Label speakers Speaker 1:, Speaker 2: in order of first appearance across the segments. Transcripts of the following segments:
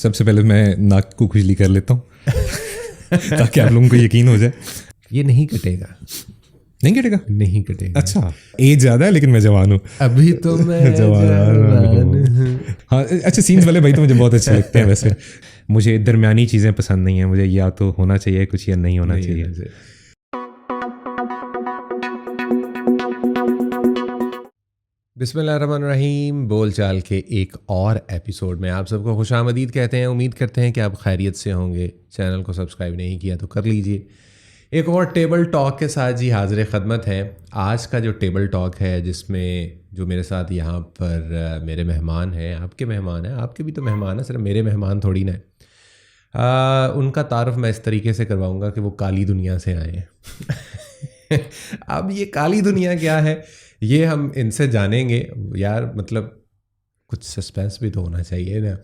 Speaker 1: سب سے پہلے میں ناک کو کھجلی کر لیتا ہوں تاکہ آپ لوگوں کو یقین ہو جائے.
Speaker 2: یہ نہیں کٹے گا.
Speaker 1: نہیں کٹے گا؟
Speaker 2: نہیں کٹے گا.
Speaker 1: اچھا, ایج زیادہ ہے لیکن میں جوان ہوں
Speaker 2: ابھی تو میں جوان ہوں.
Speaker 1: ہاں اچھا, سینس والے بھائی تو مجھے بہت اچھے لگتے ہیں. ویسے مجھے درمیانی چیزیں پسند نہیں ہیں, مجھے یا تو ہونا چاہیے کچھ یا نہیں ہونا چاہیے.
Speaker 2: بسم اللہ الرحمن الرحیم. بول چال کے ایک اور ایپیسوڈ میں آپ سب کو خوش آمدید کہتے ہیں. امید کرتے ہیں کہ آپ خیریت سے ہوں گے. چینل کو سبسکرائب نہیں کیا تو کر لیجئے. ایک اور ٹیبل ٹاک کے ساتھ جی حاضر خدمت ہے. آج کا جو ٹیبل ٹاک ہے جس میں جو میرے ساتھ یہاں پر میرے مہمان ہیں, آپ کے مہمان ہیں, آپ کے بھی تو مہمان ہیں, صرف میرے مہمان تھوڑی نہ ہیں. ان کا تعارف میں اس طریقے سے کرواؤں گا کہ وہ کالی دنیا سے آئے ہیں. اب یہ کالی دنیا کیا ہے یہ ہم ان سے جانیں گے. یار مطلب کچھ سسپینس بھی تو ہونا چاہیے نا.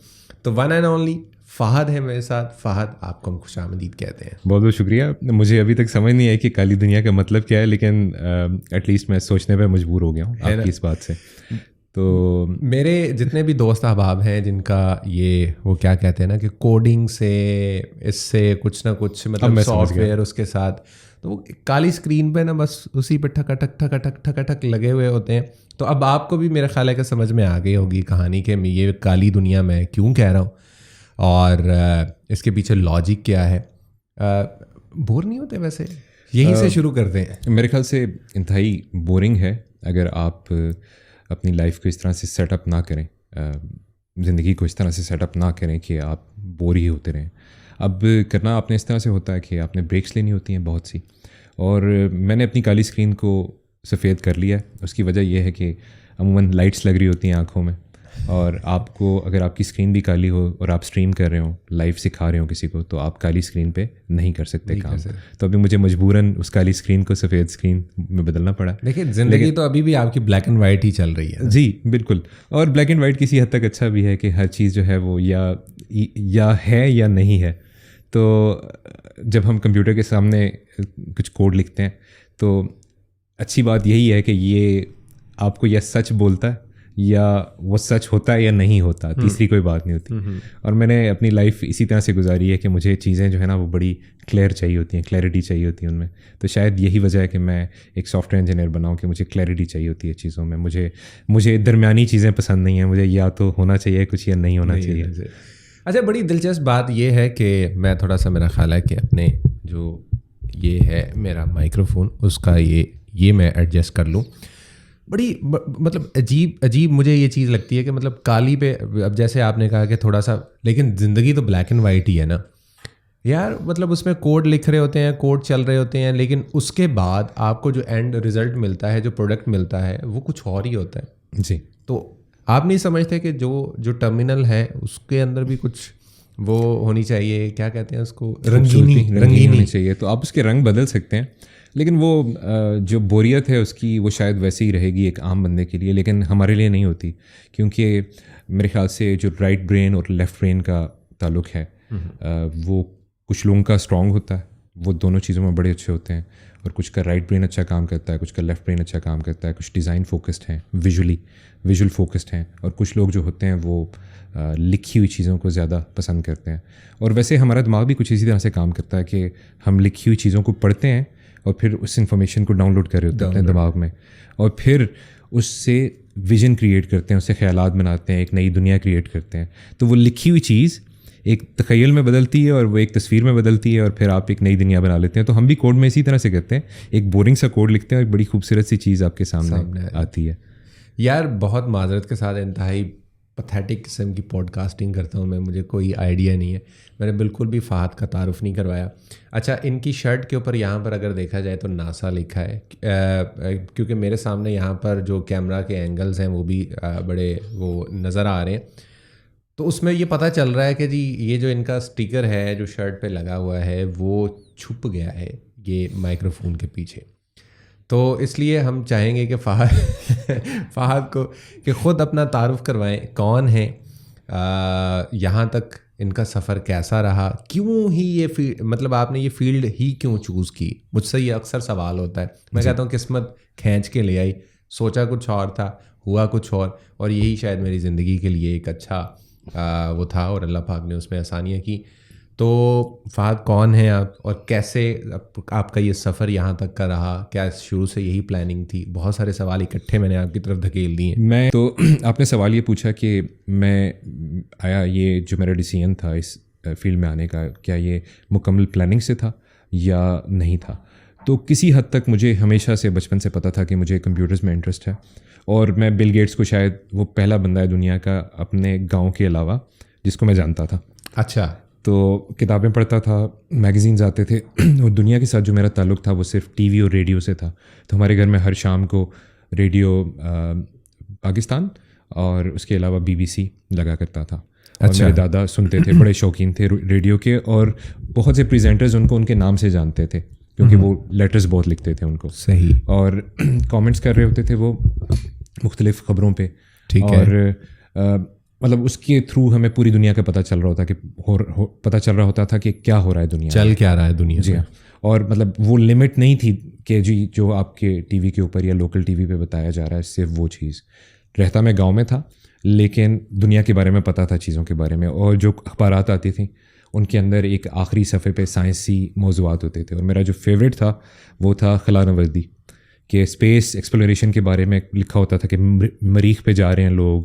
Speaker 2: تو ون اینڈ اونلی فہد ہے میرے ساتھ. فہد, آپ کو ہم خوش آمدید کہتے ہیں.
Speaker 1: بہت بہت شکریہ. مجھے ابھی تک سمجھ نہیں آئی کہ کالی دنیا کا مطلب کیا ہے, لیکن ایٹ لیسٹ میں سوچنے پہ مجبور ہو گیا ہوں آپ کی اس بات سے. تو
Speaker 2: میرے جتنے بھی دوست احباب ہیں جن کا یہ وہ کیا کہتے ہیں نا کہ کوڈنگ سے اس سے کچھ نہ کچھ مطلب سافٹ ویئر اس کے ساتھ, تو وہ کالی اسکرین پہ نا بس اسی پہ ٹھکا ٹھک ٹھکا ٹھک ٹھکا ٹھک لگے ہوئے ہوتے ہیں. تو اب آپ کو بھی میرے خیال ہے کہ سمجھ میں آ گئی ہوگی کہانی کہ یہ کالی دنیا میں کیوں کہہ رہا ہوں اور اس کے پیچھے لاجک کیا ہے. بور نہیں ہوتے ویسے؟ یہیں سے شروع کرتے ہیں.
Speaker 1: میرے خیال سے انتہائی بورنگ ہے اگر آپ اپنی لائف کو اس طرح سے سیٹ اپ نہ کریں, زندگی کو اس طرح سے سیٹ اپ نہ کریں کہ آپ بور ہی ہوتے رہیں. اب کرنا آپ نے اس طرح سے ہوتا ہے کہ آپ نے بریکس لینی ہوتی ہیں بہت سی, اور میں نے اپنی کالی اسکرین کو سفید کر لیا ہے. اس کی وجہ یہ ہے کہ عموماً لائٹس لگ رہی ہوتی ہیں آنکھوں میں, اور آپ کو اگر آپ کی اسکرین بھی کالی ہو اور آپ اسٹریم کر رہے ہوں, لائیو سکھا رہے ہوں کسی کو, تو آپ کالی اسکرین پہ نہیں کر سکتے کام. تو ابھی مجھے مجبوراً اس کالی اسکرین کو سفید اسکرین میں بدلنا پڑا.
Speaker 2: لیکن زندگی تو ابھی بھی آپ کی بلیک اینڈ وائٹ ہی چل رہی ہے.
Speaker 1: جی بالکل, اور بلیک اینڈ وائٹ کسی حد تک اچھا بھی ہے کہ ہر چیز جو ہے وہ یا ہے یا نہیں ہے. تو جب ہم کمپیوٹر کے سامنے کچھ کوڈ لکھتے ہیں تو اچھی بات یہی ہے کہ یہ آپ کو یا سچ بولتا ہے یا وہ سچ ہوتا ہے یا نہیں ہوتا, تیسری کوئی بات نہیں ہوتی. اور میں نے اپنی لائف اسی طرح سے گزاری ہے کہ مجھے چیزیں جو ہے نا وہ بڑی کلیئر چاہیے ہوتی ہیں, کلیئرٹی چاہیے ہوتی ہے ان میں. تو شاید یہی وجہ ہے کہ میں ایک سافٹ ویئر انجینئر بناؤں کہ مجھے کلیئرٹی چاہیے ہوتی ہے چیزوں میں. مجھے درمیانی چیزیں پسند نہیں ہیں, مجھے یا تو ہونا چاہیے کچھ یا نہیں ہونا چاہیے.
Speaker 2: اچھا, بڑی دلچسپ بات یہ ہے کہ میں تھوڑا سا میرا خیال ہے کہ اپنے جو یہ ہے میرا مائکرو فون اس کا یہ میں ایڈجسٹ کر لوں. بڑی مطلب عجیب مجھے یہ چیز لگتی ہے کہ مطلب کالی پہ, اب جیسے آپ نے کہا کہ تھوڑا سا, لیکن زندگی تو بلیک اینڈ وائٹ ہی ہے نا یار. مطلب اس میں کوڈ لکھ رہے ہوتے ہیں, کوڈ چل رہے ہوتے ہیں, لیکن اس کے بعد آپ کو جو اینڈ رزلٹ ملتا ہے, جو پروڈکٹ ملتا ہے, وہ کچھ اور ہی ہوتا ہے.
Speaker 1: جی,
Speaker 2: تو آپ نہیں سمجھتے کہ جو ٹرمینل ہے اس کے اندر بھی کچھ وہ ہونی چاہیے, کیا کہتے ہیں اس کو, رنگینی
Speaker 1: ہونی چاہیے. تو آپ اس کے رنگ بدل سکتے ہیں, لیکن وہ جو بوریت ہے اس کی وہ شاید ویسے ہی رہے گی ایک عام بندے کے لیے, لیکن ہمارے لیے نہیں ہوتی. کیونکہ میرے خیال سے جو رائٹ برین اور لیفٹ برین کا تعلق ہے وہ کچھ لوگوں کا اسٹرانگ ہوتا ہے, وہ دونوں چیزوں میں بڑے اچھے ہوتے ہیں, اور کچھ کا رائٹ برین اچھا کام کرتا ہے, کچھ کا لیفٹ برین اچھا کام کرتا ہے. کچھ ڈیزائن فوکسڈ ہیں, ویژول فوکسڈ ہیں, اور کچھ لوگ جو ہوتے ہیں وہ لکھی ہوئی چیزوں کو زیادہ پسند کرتے ہیں. اور ویسے ہمارا دماغ بھی کچھ اسی طرح سے کام کرتا ہے کہ ہم لکھی ہوئی چیزوں کو پڑھتے ہیں اور پھر اس انفارمیشن کو ڈاؤن لوڈ کر رہے ہوتے ہیں اپنے دماغ میں, اور پھر اس سے ویژن کریٹ کرتے ہیں, اس سے خیالات بناتے ہیں, ایک نئی دنیا کریٹ کرتے ہیں. تو وہ لکھی ہوئی چیز ایک تخیل میں بدلتی ہے اور وہ ایک تصویر میں بدلتی ہے, اور پھر آپ ایک نئی دنیا بنا لیتے ہیں. تو ہم بھی کوڈ میں اسی طرح سے کرتے ہیں, ایک بورنگ سا کوڈ لکھتے ہیں اور ایک بڑی خوبصورت سی چیز آپ کے سامنے آتی ہے.
Speaker 2: یار بہت معذرت کے ساتھ انتہائی پتھیٹک قسم کی پوڈ کاسٹنگ کرتا ہوں میں, مجھے کوئی آئیڈیا نہیں ہے, میں نے بالکل بھی فہد کا تعارف نہیں کروایا. اچھا, ان کی شرٹ کے اوپر یہاں پر اگر دیکھا جائے تو ناسا لکھا ہے, کیونکہ میرے سامنے یہاں پر جو کیمرہ کے اینگلز ہیں وہ بھی بڑے وہ نظر آ رہے ہیں. تو اس میں یہ پتہ چل رہا ہے کہ جی یہ جو ان کا اسٹیکر ہے جو شرٹ پہ لگا ہوا ہے وہ چھپ گیا ہے یہ مائکرو فون کے پیچھے. تو اس لیے ہم چاہیں گے کہ فہد کو کہ خود اپنا تعارف کروائیں, کون ہیں, یہاں تک ان کا سفر کیسا رہا, کیوں ہی یہ مطلب آپ نے یہ فیلڈ ہی کیوں چوز کی. مجھ سے یہ اکثر سوال ہوتا ہے, میں کہتا ہوں قسمت کھینچ کے لے آئی, سوچا کچھ اور تھا, ہوا کچھ اور یہی شاید میری زندگی کے لیے ایک اچھا وہ تھا اور اللہ پاک نے اس میں آسانیاں کی. تو فہد کون ہیں آپ اور کیسے آپ کا یہ سفر یہاں تک کا رہا؟ کیا شروع سے یہی پلاننگ تھی؟ بہت سارے سوال اکٹھے میں نے آپ کی طرف دھکیل دیے.
Speaker 1: میں تو آپ نے سوال یہ پوچھا کہ میں آیا یہ جو میرا ڈیسیژن تھا اس فیلڈ میں آنے کا, کیا یہ مکمل پلاننگ سے تھا یا نہیں تھا. تو کسی حد تک مجھے ہمیشہ سے بچپن سے پتہ تھا کہ مجھے کمپیوٹرز میں انٹرسٹ ہے, اور میں بل گیٹس کو شاید وہ پہلا بندہ ہے دنیا کا اپنے گاؤں کے علاوہ جس کو میں جانتا تھا.
Speaker 2: اچھا.
Speaker 1: تو کتابیں پڑھتا تھا, میگزینز آتے تھے, اور دنیا کے ساتھ جو میرا تعلق تھا وہ صرف ٹی وی اور ریڈیو سے تھا. تو ہمارے گھر میں ہر شام کو ریڈیو پاکستان اور اس کے علاوہ BBC لگا کرتا تھا. اور میرے دادا سنتے تھے, بڑے شوقین تھے ریڈیو کے, اور بہت سے پریزنٹرز ان کے نام سے جانتے تھے کیونکہ وہ لیٹرز بہت لکھتے تھے ان کو.
Speaker 2: صحیح. اور
Speaker 1: کامنٹس کر رہے ہوتے تھے وہ مختلف خبروں پہ.
Speaker 2: ٹھیک ہے.
Speaker 1: اور مطلب اس کے تھرو ہمیں پوری دنیا کا پتہ چل رہا ہوتا تھا کہ کیا ہو رہا ہے دنیا,
Speaker 2: چل کیا رہا ہے دنیا.
Speaker 1: جی ہاں. اور مطلب وہ لمٹ نہیں تھی کہ جی جو آپ کے ٹی وی کے اوپر یا لوکل ٹی وی پہ بتایا جا رہا ہے صرف وہ چیز. رہتا میں گاؤں میں تھا لیکن دنیا کے بارے میں پتہ تھا, چیزوں کے بارے میں, اور جو اخبارات آتی تھیں ان کے اندر ایک آخری صفحے پہ سائنسی موضوعات ہوتے تھے. اور میرا جو فیوریٹ تھا وہ تھا خلا نوردی, کہ اسپیس ایکسپلوریشن کے بارے میں لکھا ہوتا تھا کہ مریخ پہ جا رہے ہیں لوگ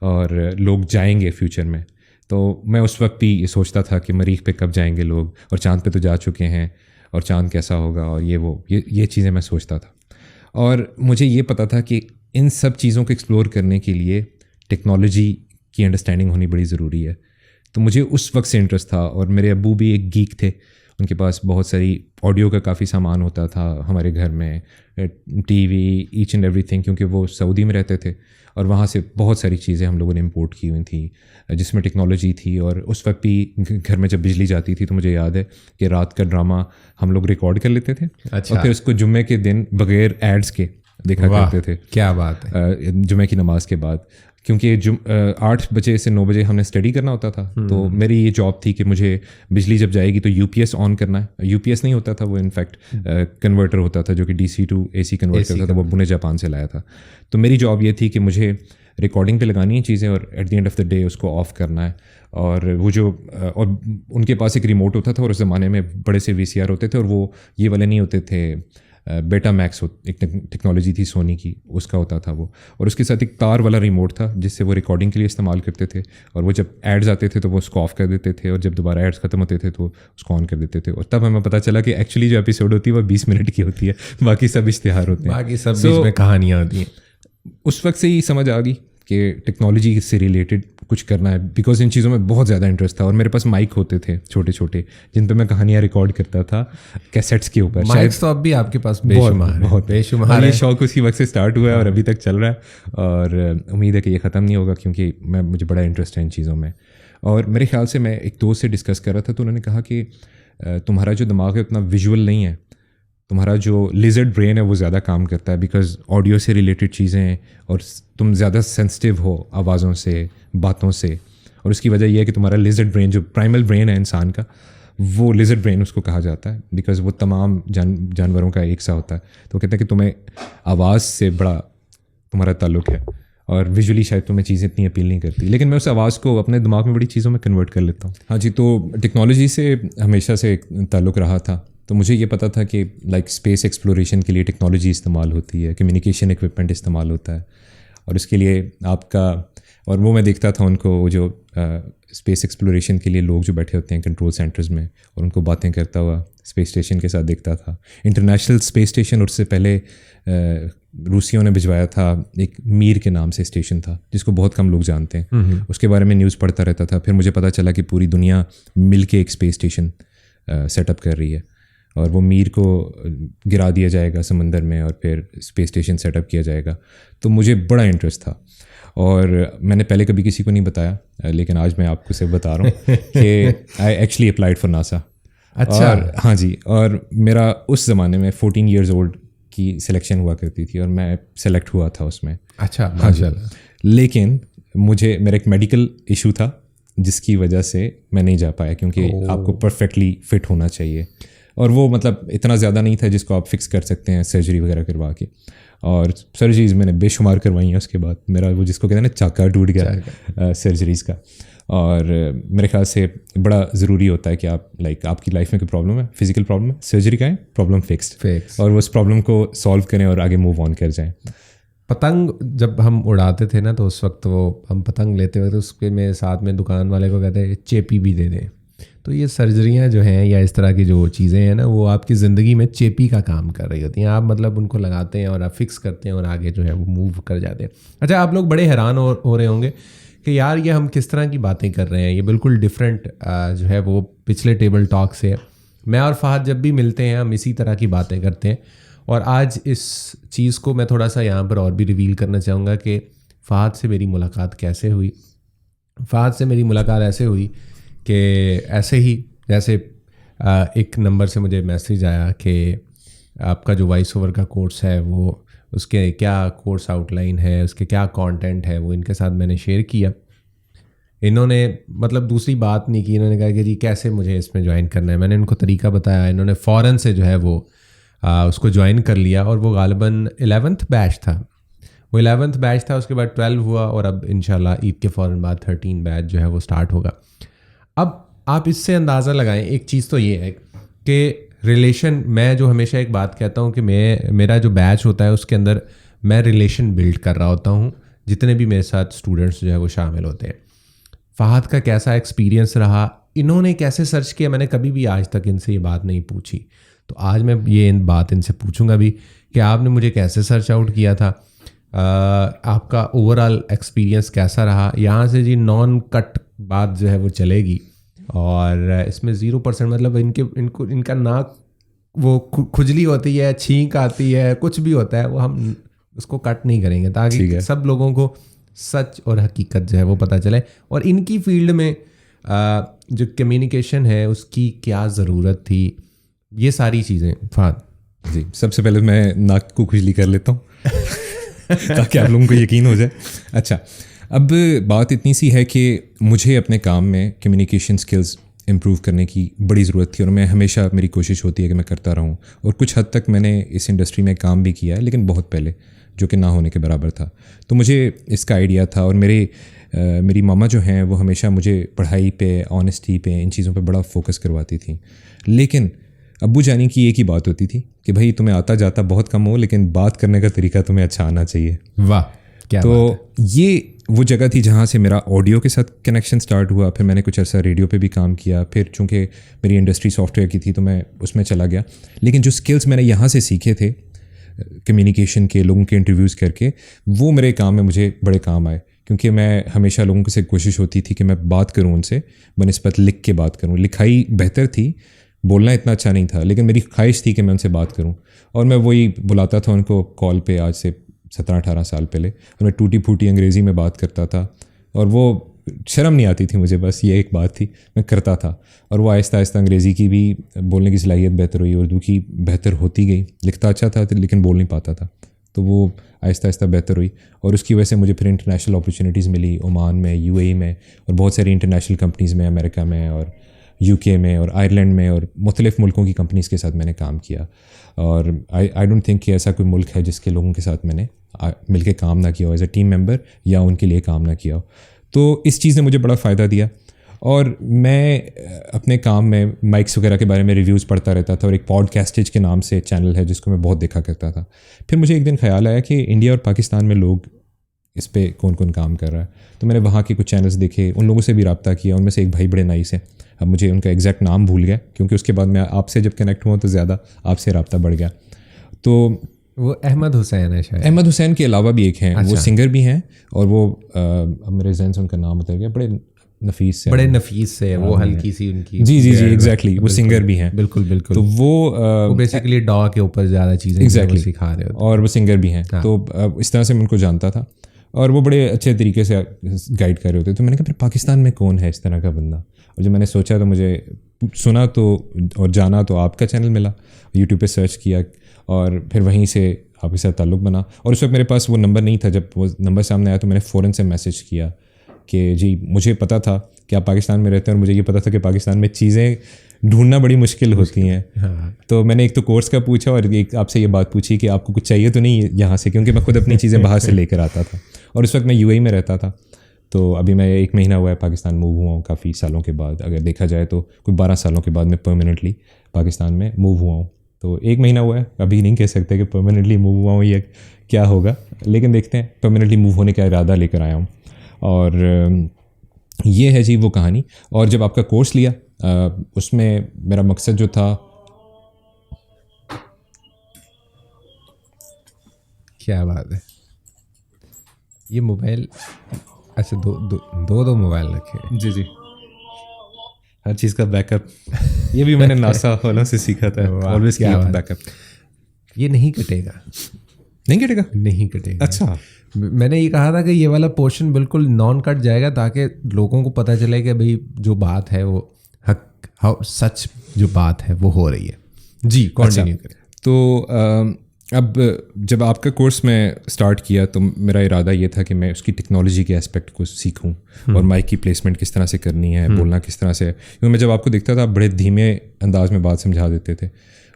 Speaker 1: اور لوگ جائیں گے فیوچر میں. تو میں اس وقت بھی یہ سوچتا تھا کہ مریخ پہ کب جائیں گے لوگ, اور چاند پہ تو جا چکے ہیں, اور چاند کیسا ہوگا, اور یہ چیزیں میں سوچتا تھا. اور مجھے یہ پتہ تھا کہ ان سب چیزوں کو ایکسپلور کرنے کے لیے ٹیکنالوجی کی انڈرسٹینڈنگ ہونی بڑی ضروری ہے. تو مجھے اس وقت سے انٹرسٹ تھا, اور میرے ابو بھی ایک گیک تھے, ان کے پاس بہت ساری آڈیو کا کافی سامان ہوتا تھا ہمارے گھر میں, ٹی وی, ایچ اینڈ ایوری تھنگ, کیونکہ وہ سعودی میں رہتے تھے, اور وہاں سے بہت ساری چیزیں ہم لوگوں نے امپورٹ کی ہوئی تھیں جس میں ٹیکنالوجی تھی. اور اس وقت بھی گھر میں جب بجلی جاتی تھی تو مجھے یاد ہے کہ رات کا ڈرامہ ہم لوگ ریکارڈ کر لیتے تھے. اور پھر اس کو جمعے کے دن بغیر ایڈز کے دیکھا کرتے تھے.
Speaker 2: کیا بات ہے.
Speaker 1: جمعے کی نماز کے بعد, کیونکہ 8 بجے سے 9 بجے ہم نے اسٹڈی کرنا ہوتا تھا. تو میری یہ جاب تھی کہ مجھے بجلی جب جائے گی تو UPS آن کرنا ہے. UPS نہیں ہوتا تھا وہ, انفیکٹ کنورٹر ہوتا تھا جو کہ DC to AC کنورٹ کرتا تھا, وہ ابو نے جاپان سے لایا تھا. تو میری جاب یہ تھی کہ مجھے ریکارڈنگ پہ لگانی ہیں چیزیں, اور at the end of the day اس کو آف کرنا ہے. اور وہ اور ان کے پاس ایک ریموٹ ہوتا تھا, اور اس زمانے میں بڑے سے VCR ہوتے تھے, اور وہ یہ والے نہیں ہوتے تھے, بیٹا میکس ایک ٹیکنالوجی تھی سونی کی, اس کا ہوتا تھا وہ. اور اس کے ساتھ ایک تار والا ریموٹ تھا جس سے وہ ریکارڈنگ کے لیے استعمال کرتے تھے, اور وہ جب ایڈز آتے تھے تو وہ اس کو آف کر دیتے تھے, اور جب دوبارہ ایڈز ختم ہوتے تھے تو اس کو آن کر دیتے تھے. اور تب ہمیں پتہ چلا کہ ایکچولی جو ایپیسوڈ ہوتی ہے وہ 20 منٹ کی ہوتی ہے, باقی سب اشتہار ہوتے ہیں,
Speaker 2: باقی سب بیچ میں کہانیاں ہوتی ہیں.
Speaker 1: اس وقت سے ہی سمجھ آ گئی کہ ٹیکنالوجی سے ریلیٹڈ کچھ کرنا ہے, بیکاز ان چیزوں میں بہت زیادہ انٹرسٹ تھا. اور میرے پاس مائک ہوتے تھے چھوٹے چھوٹے جن پہ میں کہانیاں ریکارڈ کرتا تھا کیسٹس کے اوپر.
Speaker 2: مائکس تو اب بھی آپ کے پاس بے شمار
Speaker 1: یہ شوق اسی وقت سے اسٹارٹ ہوا ہے اور ابھی تک چل رہا ہے, اور امید ہے کہ یہ ختم نہیں ہوگا کیونکہ مجھے بڑا انٹرسٹ ہے ان چیزوں میں. اور میرے خیال سے میں ایک دوست سے ڈسکس کر رہا تھا تو انہوں نے کہا کہ تمہارا جو دماغ ہے اتنا ویژول نہیں ہے, تمہارا جو لیزرڈ برین ہے وہ زیادہ کام کرتا ہے, بیکاز آڈیو سے ریلیٹڈ چیزیں ہیں اور تم زیادہ سینسٹیو ہو آوازوں سے, باتوں سے. اور اس کی وجہ یہ ہے کہ تمہارا لیزرڈ برین جو پرائمل برین ہے انسان کا, وہ لیزرڈ برین اس کو کہا جاتا ہے, بیکاز وہ تمام جانوروں کا ایک سا ہوتا ہے. تو کہتے ہیں کہ تمہیں آواز سے بڑا تمہارا تعلق ہے, اور ویژولی شاید تمہیں چیزیں اتنی اپیل نہیں کرتی, لیکن میں اس آواز کو اپنے دماغ میں بڑی چیزوں میں کنورٹ کر لیتا ہوں. ہاں جی, تو ٹیکنالوجی سے ہمیشہ سے تعلق رہا تھا. تو مجھے یہ پتہ تھا کہ لائک اسپیس ایکسپلوریشن کے لیے ٹیکنالوجی استعمال ہوتی ہے, کمیونیکیشن ایکوپمنٹ استعمال ہوتا ہے, اور اس کے لیے آپ کا, اور وہ میں دیکھتا تھا ان کو, وہ جو اسپیس ایکسپلوریشن کے لیے لوگ جو بیٹھے ہوتے ہیں کنٹرول سینٹرز میں, اور ان کو باتیں کرتا ہوا اسپیس اسٹیشن کے ساتھ دیکھتا تھا. انٹرنیشنل اسپیس اسٹیشن اس سے پہلے روسیوں نے بھجوایا تھا, ایک میر کے نام سے اسٹیشن تھا جس کو بہت کم لوگ جانتے ہیں. اس کے بارے میں نیوز پڑھتا رہتا تھا. پھر مجھے پتہ چلا کہ پوری دنیا مل کے ایک اسپیس اسٹیشن سیٹ اپ کر رہی ہے, اور وہ میر کو گرا دیا جائے گا سمندر میں, اور پھر اسپیس اسٹیشن سیٹ اپ کیا جائے گا. تو مجھے بڑا انٹرسٹ تھا, اور میں نے پہلے کبھی کسی کو نہیں بتایا, لیکن آج میں آپ کو صرف بتا رہا ہوں کہ I actually applied for NASA.
Speaker 2: اچھا.
Speaker 1: ہاں جی, اور میرا اس زمانے میں 14 ایئرز اولڈ کی سلیکشن ہوا کرتی تھی, اور میں سلیکٹ ہوا تھا اس میں.
Speaker 2: اچھا, ماشاء اللہ.
Speaker 1: لیکن میرا ایک میڈیکل ایشو تھا جس کی وجہ سے میں نہیں جا پایا, کیونکہ آپ کو پرفیکٹلی فٹ ہونا چاہیے, اور وہ مطلب اتنا زیادہ نہیں تھا جس کو آپ فکس کر سکتے ہیں سرجری وغیرہ کروا کے. اور سرجریز میں نے بے شمار کروائی ہیں اس کے بعد. میرا وہ جس کو کہتے ہیں نا چاکا ٹوٹ گیا سرجریز کا. اور میرے خیال سے بڑا ضروری ہوتا ہے کہ آپ آپ کی لائف میں کوئی پرابلم ہے, فزیکل پرابلم ہے, سرجری کا ہے, پرابلم فکسڈ, اور وہ اس پرابلم کو سالو کریں اور آگے موو آن کر جائیں.
Speaker 2: پتنگ جب ہم اڑاتے تھے نا تو اس وقت وہ ہم پتنگ لیتے ہوئے تو اس کے میں ساتھ میں دکان والے کو کہتے ہیں چیپی بھی دے دیں. تو یہ سرجریاں جو ہیں یا اس طرح کی جو چیزیں ہیں نا وہ آپ کی زندگی میں چیپی کا کام کر رہی ہوتی ہیں. آپ مطلب ان کو لگاتے ہیں اور آپ فکس کرتے ہیں اور آگے جو ہے وہ موو کر جاتے ہیں. اچھا, آپ لوگ بڑے حیران ہو رہے ہوں گے کہ یار یہ ہم کس طرح کی باتیں کر رہے ہیں, یہ بالکل ڈفرینٹ جو ہے وہ پچھلے ٹیبل ٹاک سے. میں اور فہد جب بھی ملتے ہیں ہم اسی طرح کی باتیں کرتے ہیں. اور آج اس چیز کو میں تھوڑا سا یہاں پر اور بھی ریویل کرنا چاہوں گا کہ فہد سے میری ملاقات کیسے ہوئی. فہد سے میری ملاقات ایسے ہوئی کہ ایسے ہی جیسے ایک نمبر سے مجھے میسیج آیا کہ آپ کا جو وائس اوور کا کورس ہے وہ اس کے کیا کورس آؤٹ لائن ہے, اس کے کیا کانٹینٹ ہے, وہ ان کے ساتھ میں نے شیئر کیا. انہوں نے مطلب دوسری بات نہیں کی, انہوں نے کہا کہ جی کیسے مجھے اس میں جوائن کرنا ہے. میں نے ان کو طریقہ بتایا, انہوں نے فوراً سے جو ہے وہ اس کو جوائن کر لیا. اور وہ غالباً 11th بیچ تھا, وہ 11th بیچ تھا, اس کے بعد 12 ہوا اور اب انشاءاللہ عید کے فوراً بعد 13 بیچ جو ہے وہ سٹارٹ ہوگا. اب آپ اس سے اندازہ لگائیں, ایک چیز تو یہ ہے کہ ریلیشن, میں جو ہمیشہ ایک بات کہتا ہوں کہ میرا جو بیچ ہوتا ہے اس کے اندر میں ریلیشن بلڈ کر رہا ہوتا ہوں جتنے بھی میرے ساتھ اسٹوڈنٹس جو ہے وہ شامل ہوتے ہیں. فہد کا کیسا ایکسپیرینس رہا, انہوں نے کیسے سرچ کیا, میں نے کبھی بھی آج تک ان سے یہ بات نہیں پوچھی. تو آج میں یہ بات ان سے پوچھوں گا بھی کہ آپ نے مجھے کیسے سرچ آؤٹ کیا تھا, آپ کا اوور آل ایکسپیرینس کیسا رہا. یہاں سے جی نان کٹ بات جو ہے وہ چلے گی اور اس میں 0% مطلب ان کا ناک وہ کھجلی ہوتی ہے, چھینک آتی ہے, کچھ بھی ہوتا ہے, وہ ہم اس کو کٹ نہیں کریں گے تاکہ سب لوگوں کو سچ اور حقیقت جو ہے وہ پتہ چلے. اور ان کی فیلڈ میں جو کمیونیکیشن ہے اس کی کیا ضرورت تھی, یہ ساری چیزیں. فہد
Speaker 1: جی, سب سے پہلے میں ناک کو کھجلی کر لیتا ہوں تاکہ آپ لوگوں کو یقین ہو جائے. اچھا, اب بات اتنی سی ہے کہ مجھے اپنے کام میں کمیونیکیشن سکلز امپروو کرنے کی بڑی ضرورت تھی, اور میں ہمیشہ میری کوشش ہوتی ہے کہ میں کرتا رہوں. اور کچھ حد تک میں نے اس انڈسٹری میں کام بھی کیا ہے, لیکن بہت پہلے, جو کہ نہ ہونے کے برابر تھا. تو مجھے اس کا آئیڈیا تھا, اور میری ماما جو ہیں وہ ہمیشہ مجھے پڑھائی پہ, آنیسٹی پہ, ان چیزوں پہ بڑا فوکس کرواتی تھیں. لیکن ابو جانی کی ایک ہی بات ہوتی تھی کہ بھائی تمہیں آتا جاتا بہت کم ہو, لیکن بات کرنے کا طریقہ تمہیں اچھا آنا چاہیے.
Speaker 2: واہ, کیا
Speaker 1: تو یہ وہ جگہ تھی جہاں سے میرا آڈیو کے ساتھ کنیکشن سٹارٹ ہوا. پھر میں نے کچھ عرصہ ریڈیو پہ بھی کام کیا. پھر چونکہ میری انڈسٹری سافٹ ویئر کی تھی تو میں اس میں چلا گیا. لیکن جو اسکلس میں نے یہاں سے سیکھے تھے کمیونیکیشن کے, لوگوں کے انٹرویوز کر کے, وہ میرے کام میں مجھے بڑے کام آئے. کیونکہ میں ہمیشہ لوگوں سے کوشش ہوتی تھی کہ میں بات کروں ان سے بنسبت لکھ کے بات کروں. لکھائی بہتر تھی, بولنا اتنا اچھا نہیں تھا, لیکن میری خواہش تھی کہ میں ان سے بات کروں. اور میں وہی بلاتا تھا ان کو کال پہ, آج سے 17-18 سال پہلے, اور میں ٹوٹی پھوٹی انگریزی میں بات کرتا تھا, اور وہ شرم نہیں آتی تھی مجھے, بس یہ ایک بات تھی, میں کرتا تھا. اور وہ آہستہ آہستہ انگریزی کی بھی بولنے کی صلاحیت بہتر ہوئی, اردو کی بہتر ہوتی گئی. لکھتا اچھا تھا لیکن بول نہیں پاتا تھا, تو وہ آہستہ آہستہ بہتر ہوئی. اور اس کی وجہ سے مجھے پھر انٹرنیشنل اپرچونیٹیز ملی, عمان میں, UAE میں, اور بہت ساری انٹرنیشنل کمپنیز میں, امریکہ میں اور UK میں اور آئرلینڈ میں, اور مختلف ملکوں کی کمپنیز کے ساتھ میں نے کام کیا. اور آئی ڈونٹ تھنک کہ ایسا کوئی ملک ہے جس کے لوگوں کے ساتھ میں نے مل کے کام نہ کیا ہو ایز اے ٹیم ممبر, یا ان کے لیے کام نہ کیا ہو. تو اس چیز نے مجھے بڑا فائدہ دیا. اور میں اپنے کام میں مائکس وغیرہ کے بارے میں ریویوز پڑھتا رہتا تھا, اور ایک پوڈ کاسٹیج کے نام سے چینل ہے جس کو میں بہت دیکھا کرتا تھا. پھر مجھے ایک دن خیال آیا کہ انڈیا اور پاکستان میں لوگ اس پہ کون کون کام کر رہا ہے. تو میں نے وہاں کے کچھ چینلز دیکھے, ان لوگوں سے بھی رابطہ کیا. ان میں سے ایک بھائی بڑے نائس ہیں, اب مجھے ان کا ایگزیکٹ نام بھول گیا کیونکہ اس کے بعد میں آپ سے جب کنیکٹ ہوا تو زیادہ آپ سے رابطہ بڑھ گیا. تو
Speaker 2: وہ احمد حسین ہے شاید.
Speaker 1: احمد حسین کے علاوہ بھی ایک ہیں, وہ سنگر بھی ہیں, اور وہ اب میرے ذہن سے ان کا نام اتر گیا, بڑے نفیس سے
Speaker 2: وہ ہلکی سی ان کی.
Speaker 1: جی ایگزیکٹلی, وہ سنگر بھی ہیں.
Speaker 2: بالکل.
Speaker 1: تو وہ
Speaker 2: بیسیکلی ڈا کے اوپر زیادہ چیزیں سکھا رہے ہوتے,
Speaker 1: اور وہ سنگر بھی ہیں. تو اس طرح سے میں ان کو جانتا تھا, اور وہ بڑے اچھے طریقے سے گائیڈ کر رہے ہوتے. تو میں نے کہا پھر پاکستان میں کون ہے اس طرح کا بندہ, اور جب میں نے سوچا تو مجھے سنا تو اور جانا تو آپ کا چینل ملا, یوٹیوب پہ سرچ کیا, اور پھر وہیں سے آپ کے ساتھ تعلق بنا. اور اس وقت میرے پاس وہ نمبر نہیں تھا. جب وہ نمبر سامنے آیا تو میں نے فوراً سے میسیج کیا کہ جی مجھے پتہ تھا کہ آپ پاکستان میں رہتے ہیں, اور مجھے یہ پتہ تھا کہ پاکستان میں چیزیں ڈھونڈنا بڑی مشکل ہوتی ہیں. تو میں نے ایک تو کورس کا پوچھا, اور ایک آپ سے یہ بات پوچھی کہ آپ کو کچھ چاہیے تو نہیں یہاں سے, کیونکہ میں خود اپنی چیزیں باہر سے لے کر آتا تھا, اور اس وقت میں UAE میں رہتا تھا. تو ابھی میں 1 مہینہ ہوا ہے پاکستان موو ہوا ہوں کافی سالوں کے بعد. اگر دیکھا جائے تو کوئی 12 سالوں کے بعد میں پرماننٹلی پاکستان میں موو ہوا ہوں. تو 1 مہینہ ہوا ہے, ابھی نہیں کہہ سکتے کہ پرماننٹلی موو ہوا ہوں یا کیا ہوگا, لیکن دیکھتے ہیں. پرماننٹلی موو ہونے کا ارادہ لے کر آیا ہوں. اور یہ ہے جی وہ کہانی. اور جب آپ کا کورس لیا اس میں میرا مقصد جو تھا.
Speaker 2: کیا بات ہے, یہ موبائل اچھا دو موبائل رکھے ہیں.
Speaker 1: جی ہر چیز کا بیک اپ, یہ بھی میں نے ناسا والوں سے سیکھا تھا. آلویز کیا بیک اپ.
Speaker 2: یہ نہیں کٹے گا. نہیں کٹے گا.
Speaker 1: اچھا,
Speaker 2: میں نے یہ کہا تھا کہ یہ والا پورشن بالکل نان کٹ جائے گا تاکہ لوگوں کو پتہ چلے کہ بھائی جو بات ہے وہ سچ جو بات ہے وہ ہو رہی ہے. جی کنٹینیو کریں.
Speaker 1: تو اب جب آپ کا کورس میں اسٹارٹ کیا تو میرا ارادہ یہ تھا کہ میں اس کی ٹیکنالوجی کے اسپیکٹ کو سیکھوں اور مائک کی پلیسمنٹ کس طرح سے کرنی ہے, بولنا کس طرح سے. کیونکہ میں جب آپ کو دیکھتا تھا بڑے دھیمے انداز میں بات سمجھا دیتے تھے,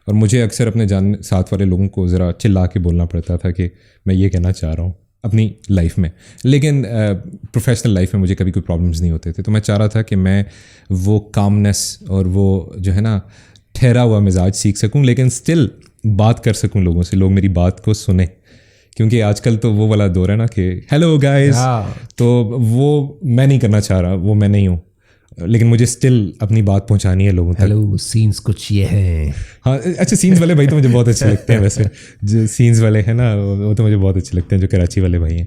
Speaker 1: اور مجھے اکثر اپنے ساتھ والے لوگوں کو ذرا چلا کے بولنا پڑتا تھا کہ میں یہ کہنا چاہ رہا ہوں اپنی لائف میں. لیکن پروفیشنل لائف میں مجھے کبھی کوئی پرابلمز نہیں ہوتے تھے. تو میں چاہ رہا تھا کہ میں وہ کامنس اور وہ جو ہے نا ٹھہرا ہوا مزاج سیکھ سکوں, لیکن اسٹل بات کر سکوں لوگوں سے, لوگ میری بات کو سنیں. کیونکہ آج کل تو وہ والا دور ہے نا کہ ہیلو گائز, تو وہ میں نہیں کرنا چاہ رہا, وہ میں نہیں ہوں. لیکن مجھے اسٹل اپنی بات پہنچانی ہے لوگوں تک.
Speaker 2: ہیلو سینس کچھ یہ ہیں.
Speaker 1: ہاں اچھا, سینس والے بھائی تو مجھے بہت اچھے لگتے ہیں. ویسے جو سینس والے ہیں نا وہ تو مجھے بہت اچھے لگتے ہیں, جو کراچی والے بھائی ہیں.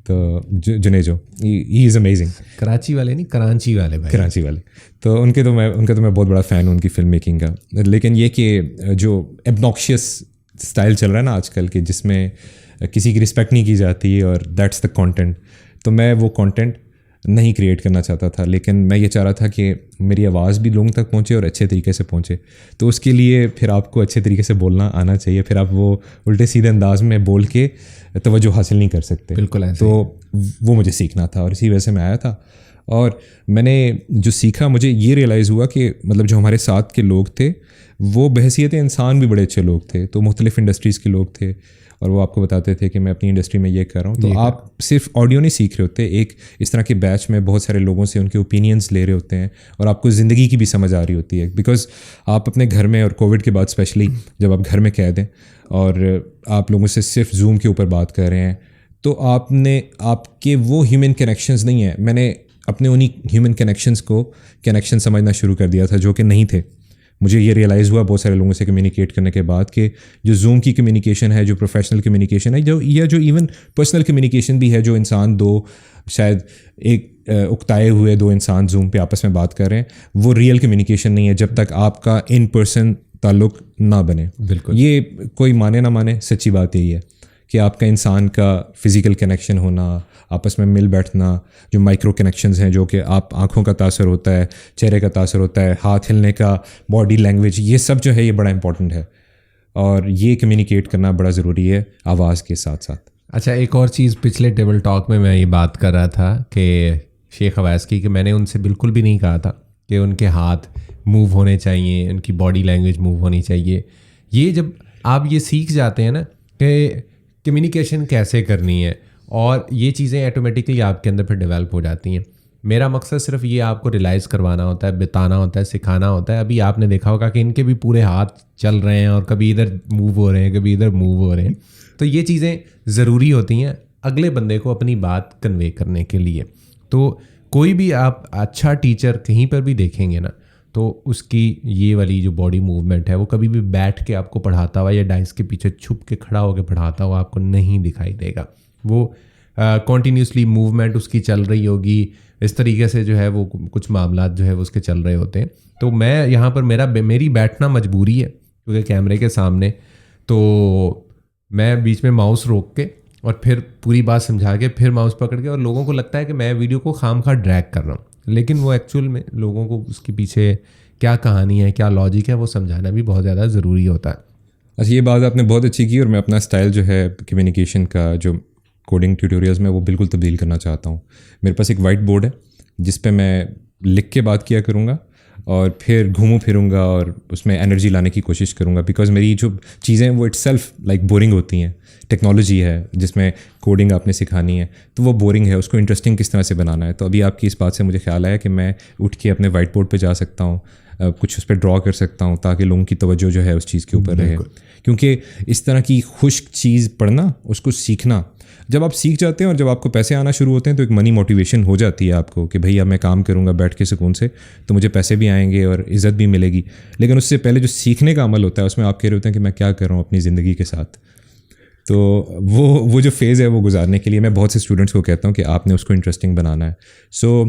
Speaker 1: تو جنیجو ہی از امیزنگ.
Speaker 2: کراچی والے نہیں, کرانچی والے بھائی.
Speaker 1: کراچی والے تو ان کا تو میں بہت بڑا فین ہوں ان کی فلم میکنگ کا. لیکن یہ کہ جو ایبناکشیس اسٹائل چل رہا ہے نا آج کل کے, جس میں کسی کی رسپیکٹ نہیں کی جاتی اور دیٹس دا کانٹینٹ, تو میں وہ کانٹینٹ نہیں کریٹ کرنا چاہتا تھا. لیکن میں یہ چاہ رہا تھا کہ میری آواز بھی لوگوں تک پہنچے اور اچھے طریقے سے پہنچے. تو اس کے لیے پھر آپ کو اچھے طریقے سے بولنا آنا چاہیے. پھر آپ وہ الٹے سیدھے انداز میں بول کے توجہ حاصل نہیں کر سکتے.
Speaker 2: بالکل.
Speaker 1: تو وہ مجھے سیکھنا تھا اور اسی وجہ سے میں آیا تھا. اور میں نے جو سیکھا, مجھے یہ ریئلائز ہوا کہ مطلب جو ہمارے ساتھ کے لوگ تھے وہ بحیثیت انسان بھی بڑے اچھے لوگ تھے. تو مختلف انڈسٹریز کے لوگ تھے اور وہ آپ کو بتاتے تھے کہ میں اپنی انڈسٹری میں یہ کر رہا ہوں. تو آپ صرف آڈیو نہیں سیکھ رہے ہوتے, ایک اس طرح کے بیچ میں بہت سارے لوگوں سے ان کے اوپینینس لے رہے ہوتے ہیں اور آپ کو زندگی کی بھی سمجھ آ رہی ہوتی ہے. بیکاز آپ اپنے گھر میں, اور کووڈ کے بعد اسپیشلی جب آپ گھر میں قید ہیں اور آپ لوگوں سے صرف زوم کے اوپر بات کر رہے ہیں, تو آپ کے وہ ہیومن کنیکشنز نہیں ہیں. میں نے اپنے انہی ہیومن کنیکشنز کو کنیکشن سمجھنا شروع کر دیا تھا جو کہ نہیں تھے. مجھے یہ ریئلائز ہوا بہت سارے لوگوں سے کمیونیکیٹ کرنے کے بعد کہ جو زوم کی کمیونیکیشن ہے, جو پروفیشنل کمیونیکیشن ہے, یا جو ایون پرسنل کمیونیکیشن بھی ہے, جو انسان دو شاید ایک اکتائے ہوئے دو انسان زوم پہ آپس میں بات کر رہے ہیں, وہ ریئل کمیونیکیشن نہیں ہے جب تک آپ کا ان پرسن تعلق نہ بنے.
Speaker 2: بالکل.
Speaker 1: یہ کوئی مانے نہ مانے, سچی بات یہی ہے کہ آپ کا انسان کا فزیکل کنیکشن ہونا, آپس میں مل بیٹھنا, جو مائکرو کنیکشنز ہیں, جو کہ آپ آنکھوں کا تاثر ہوتا ہے, چہرے کا تاثر ہوتا ہے, ہاتھ ہلنے کا, باڈی لینگویج, یہ سب جو ہے یہ بڑا امپورٹنٹ ہے. اور یہ کمیونیکیٹ کرنا بڑا ضروری ہے آواز کے ساتھ ساتھ.
Speaker 2: اچھا, ایک اور چیز پچھلے ٹیبل ٹاک میں یہ بات کر رہا تھا کہ شیخ اویس کی, کہ میں نے ان سے بالکل بھی نہیں کہا تھا کہ ان کے ہاتھ موو ہونے چاہیے, ان کی باڈی لینگویج موو ہونی چاہیے. یہ جب آپ یہ سیکھ جاتے ہیں نا کہ کمیونیکیشن کیسے کرنی ہے, اور یہ چیزیں آٹومیٹکلی آپ کے اندر پھر ڈیولپ ہو جاتی ہیں. میرا مقصد صرف یہ آپ کو ریلائز کروانا ہوتا ہے, بتانا ہوتا ہے, سکھانا ہوتا ہے. ابھی آپ نے دیکھا ہوگا کہ ان کے بھی پورے ہاتھ چل رہے ہیں اور کبھی ادھر موو ہو رہے ہیں, کبھی ادھر موو ہو رہے ہیں. تو یہ چیزیں ضروری ہوتی ہیں اگلے بندے کو اپنی بات کنوے کرنے کے لیے. تو کوئی بھی آپ اچھا ٹیچر کہیں پر بھی دیکھیں گے نا, تو اس کی یہ والی جو باڈی موومنٹ ہے وہ کبھی بھی بیٹھ کے آپ کو پڑھاتا ہوا یا ڈائس کے پیچھے چھپ کے کھڑا ہو کے پڑھاتا ہوا آپ کو نہیں دکھائی دے گا. وہ کنٹینیوسلی موومنٹ اس کی چل رہی ہوگی, اس طریقے سے جو ہے وہ کچھ معاملات جو ہے وہ اس کے چل رہے ہوتے ہیں. تو میں یہاں پر میری بیٹھنا مجبوری ہے کیونکہ کیمرے کے سامنے, تو میں بیچ میں ماؤس روک کے اور پھر پوری بات سمجھا کے پھر ماؤس پکڑ کے, اور لوگوں کو لگتا ہے کہ میں ویڈیو کو خام خواہ ڈریگ کر رہا ہوں, لیکن وہ ایکچوئل میں لوگوں کو اس کے پیچھے کیا کہانی ہے, کیا لاجک ہے, وہ سمجھانا بھی بہت زیادہ ضروری ہوتا ہے.
Speaker 1: اچھا, یہ بات آپ نے بہت اچھی کی, اور میں اپنا اسٹائل جو ہے کمیونیکیشن کا, جو کوڈنگ ٹیوٹوریلز میں, وہ بالکل تبدیل کرنا چاہتا ہوں. میرے پاس ایک وائٹ بورڈ ہے جس پہ میں لکھ کے بات کیا کروں گا اور پھر گھوموں پھروں گا اور اس میں انرجی لانے کی کوشش کروں گا. بیکاز میری جو چیزیں وہ اٹ سیلف لائک بورنگ ہوتی ہیں, ٹیکنالوجی ہے جس میں کوڈنگ آپ نے سکھانی ہے تو وہ بورنگ ہے, اس کو انٹرسٹنگ کس طرح سے بنانا ہے. تو ابھی آپ کی اس بات سے مجھے خیال آیا کہ میں اٹھ کے اپنے وائٹ بورڈ پہ جا سکتا ہوں, کچھ اس پہ ڈرا کر سکتا ہوں تاکہ لوگوں کی توجہ جو ہے اس چیز کے اوپر رہے. کیونکہ اس طرح کی خشک چیز پڑھنا, اس کو سیکھنا, جب آپ سیکھ جاتے ہیں اور جب آپ کو پیسے آنا شروع ہوتے ہیں تو ایک منی موٹیویشن ہو جاتی ہے آپ کو کہ بھئی اب میں کام کروں گا بیٹھ کے سکون سے تو مجھے پیسے بھی آئیں گے اور عزت بھی ملے گی. لیکن اس سے پہلے جو سیکھنے کا عمل ہوتا ہے اس میں آپ کہہ رہے ہوتے ہیں کہ میں کیا کر رہا ہوں اپنی زندگی کے ساتھ. تو وہ جو فیز ہے وہ گزارنے کے لیے میں بہت سے اسٹوڈنٹس کو کہتا ہوں کہ آپ نے اس کو انٹرسٹنگ بنانا ہے. سو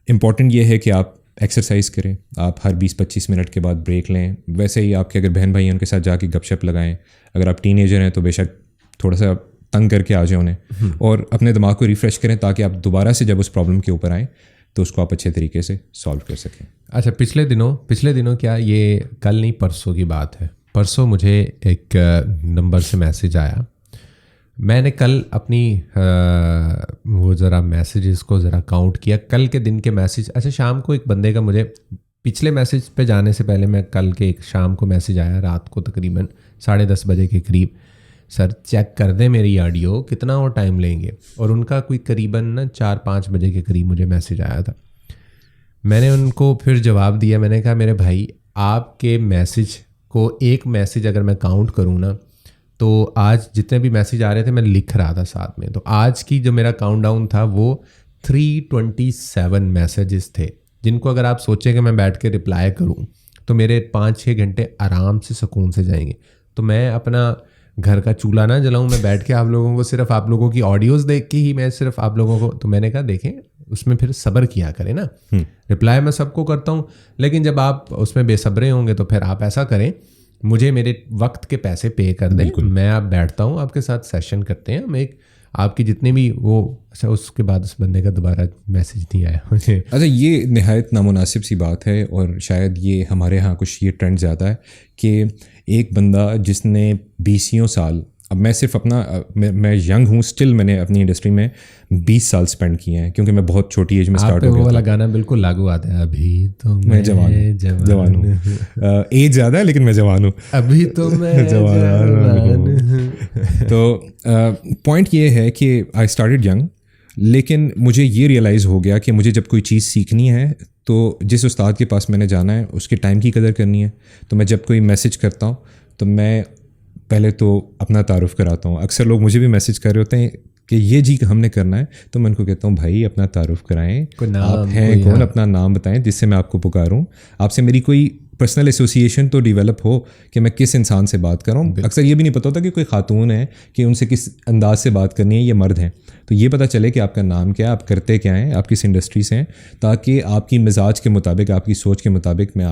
Speaker 1: امپورٹنٹ یہ ہے کہ آپ ایکسرسائز کریں, آپ ہر 20-25 منٹ کے بعد بریک لیں. ویسے ہی آپ کے اگر بہن بھائی ہیں ان کے ساتھ جا کے گپ شپ لگائیں. اگر آپ ٹین ایجر ہیں تو بے شک تھوڑا سا تنگ کر کے آ جائیں انہیں اور اپنے دماغ کو ریفریش کریں تاکہ آپ دوبارہ سے جب اس پرابلم کے اوپر آئیں تو اس کو آپ اچھے طریقے سے سالو کر سکیں.
Speaker 2: اچھا, پچھلے دنوں کیا یہ کل نہیں پرسوں کی بات ہے, پرسوں مجھے ایک نمبر سے میسیج آیا. میں نے کل اپنی وہ ذرا میسیجز کو ذرا کاؤنٹ کیا, کل کے دن کے میسیج. اچھا, شام کو ایک بندے کا مجھے پچھلے میسیج پہ جانے سے پہلے میں کل کے ایک شام کو میسیج آیا رات کو تقریباً 10:30 بجے کے قریب, سر چیک کر دیں میری آڈیو کتنا اور ٹائم لیں گے. اور ان کا کوئی قریباً 4-5 بجے کے قریب مجھے میسیج آیا تھا. میں نے ان کو پھر جواب دیا, میں نے کہا میرے بھائی آپ کے میسیج کو ایک میسیج اگر میں کاؤنٹ کروں نا تو آج جتنے بھی میسیج آ رہے تھے میں لکھ رہا تھا ساتھ میں, تو آج کی جو میرا کاؤنٹ ڈاؤن تھا وہ 327 میسیجز تھے جن کو اگر آپ سوچیں کہ میں بیٹھ کے رپلائی کروں تو میرے 5-6 گھنٹے آرام سے سکون سے جائیں گے. تو میں اپنا گھر کا چولہا نہ جلاؤں, میں بیٹھ کے آپ لوگوں کو صرف آپ لوگوں کی آڈیوز دیکھ کے ہی میں صرف آپ لوگوں کو, تو میں نے کہا دیکھیں اس میں پھر صبر کیا کریں نا. رپلائی میں سب کو کرتا ہوں لیکن جب آپ اس میں بے صبرے ہوں گے تو پھر آپ ایسا کریں مجھے میرے وقت کے پیسے پے کر دیں, میں آپ بیٹھتا ہوں آپ کے ساتھ سیشن کرتے ہیں, ہم ایک آپ کی جتنے بھی وہ. اچھا, اس کے بعد اس بندے کا دوبارہ میسیج نہیں آیا مجھے.
Speaker 1: اچھا, یہ نہایت نامناسب سی بات ہے اور شاید یہ ہمارے ہاں کچھ یہ ٹرینڈ زیادہ ہے کہ ایک بندہ جس نے 20 سال, اب میں صرف اپنا میں ینگ ہوں اسٹل, میں نے اپنی انڈسٹری میں 20 سال اسپینڈ کیے ہیں کیونکہ میں بہت چھوٹی ایج میں اسٹارٹ ہو گیا.
Speaker 2: وہ والا گانا بالکل لاگو آتا ہے, ابھی تو
Speaker 1: میں جوان ہوں, ایج زیادہ ہے لیکن میں جوان ہوں,
Speaker 2: ابھی تو میں جوان ہوں.
Speaker 1: تو پوائنٹ یہ ہے کہ آئی اسٹارٹڈ ینگ, لیکن مجھے یہ ریئلائز ہو گیا کہ مجھے جب کوئی چیز سیکھنی ہے تو جس استاد کے پاس میں نے جانا ہے اس کے ٹائم کی قدر کرنی ہے. تو میں جب کوئی میسیج کرتا ہوں تو میں پہلے تو اپنا تعارف کراتا ہوں. اکثر لوگ مجھے بھی میسیج کر رہے ہوتے ہیں کہ یہ جی ہم نے کرنا ہے, تو میں ان کو کہتا ہوں بھائی اپنا تعارف کرائیں, آپ ہیں کون, اپنا نام بتائیں جس سے میں آپ کو پکاروں. آپ سے میری کوئی پرسنل ایسوسیشن تو ڈیولپ ہو کہ میں کس انسان سے بات کروں. اکثر یہ بھی نہیں پتہ ہوتا کہ کوئی خاتون ہے کہ ان سے کس انداز سے بات کرنی ہے, یہ مرد ہیں. تو یہ پتہ چلے کہ آپ کا نام کیا ہے, آپ کرتے کیا ہیں, آپ کس انڈسٹری سے ہیں, تاکہ آپ کی مزاج کے مطابق, آپ کی سوچ کے مطابق میں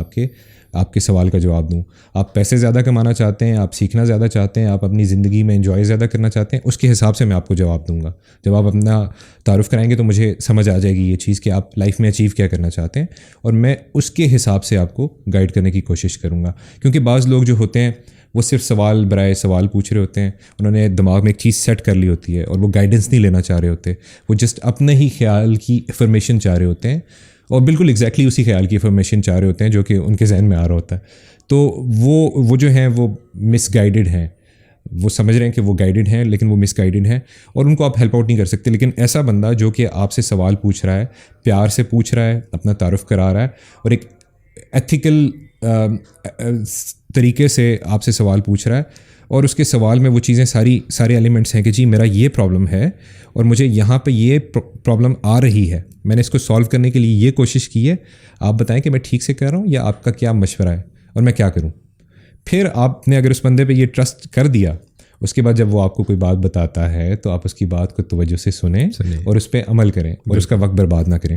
Speaker 1: آپ کے سوال کا جواب دوں. آپ پیسے زیادہ کمانا چاہتے ہیں, آپ سیکھنا زیادہ چاہتے ہیں, آپ اپنی زندگی میں انجوائے زیادہ کرنا چاہتے ہیں, اس کے حساب سے میں آپ کو جواب دوں گا. جب آپ اپنا تعارف کرائیں گے تو مجھے سمجھ آ جائے گی یہ چیز کہ آپ لائف میں اچیو کیا کرنا چاہتے ہیں, اور میں اس کے حساب سے آپ کو گائیڈ کرنے کی کوشش کروں گا. کیونکہ بعض لوگ جو ہوتے ہیں وہ صرف سوال برائے سوال پوچھ رہے ہوتے ہیں, انہوں نے دماغ میں ایک چیز سیٹ کر لی ہوتی ہے اور وہ گائیڈنس نہیں لینا چاہ رہے ہوتے, وہ جسٹ اپنے ہی خیال کی انفارمیشن چاہ رہے ہوتے ہیں اور بالکل ایگزیکٹلی اسی خیال کی انفارمیشن چاہ رہے ہوتے ہیں جو کہ ان کے ذہن میں آ رہا ہوتا ہے. تو وہ جو ہیں وہ مس گائیڈڈ ہیں, وہ سمجھ رہے ہیں کہ وہ گائیڈڈ ہیں لیکن وہ مس گائیڈڈ ہیں اور ان کو آپ ہیلپ آؤٹ نہیں کر سکتے. لیکن ایسا بندہ جو کہ آپ سے سوال پوچھ رہا ہے, پیار سے پوچھ رہا ہے, اپنا تعارف کرا رہا ہے اور ایک ایتھیکل طریقے سے آپ سے سوال پوچھ رہا ہے اور اس کے سوال میں وہ چیزیں سارے ایلیمنٹس ہیں کہ جی میرا یہ پرابلم ہے اور مجھے یہاں پہ یہ پرابلم آ رہی ہے, میں نے اس کو سالو کرنے کے لیے یہ کوشش کی ہے, آپ بتائیں کہ میں ٹھیک سے کر رہا ہوں یا آپ کا کیا مشورہ ہے اور میں کیا کروں. پھر آپ نے اگر اس بندے پہ یہ ٹرسٹ کر دیا, اس کے بعد جب وہ آپ کو کوئی بات بتاتا ہے تو آپ اس کی بات کو توجہ سے سنیں اور اس پہ عمل کریں اور اس کا وقت برباد نہ کریں.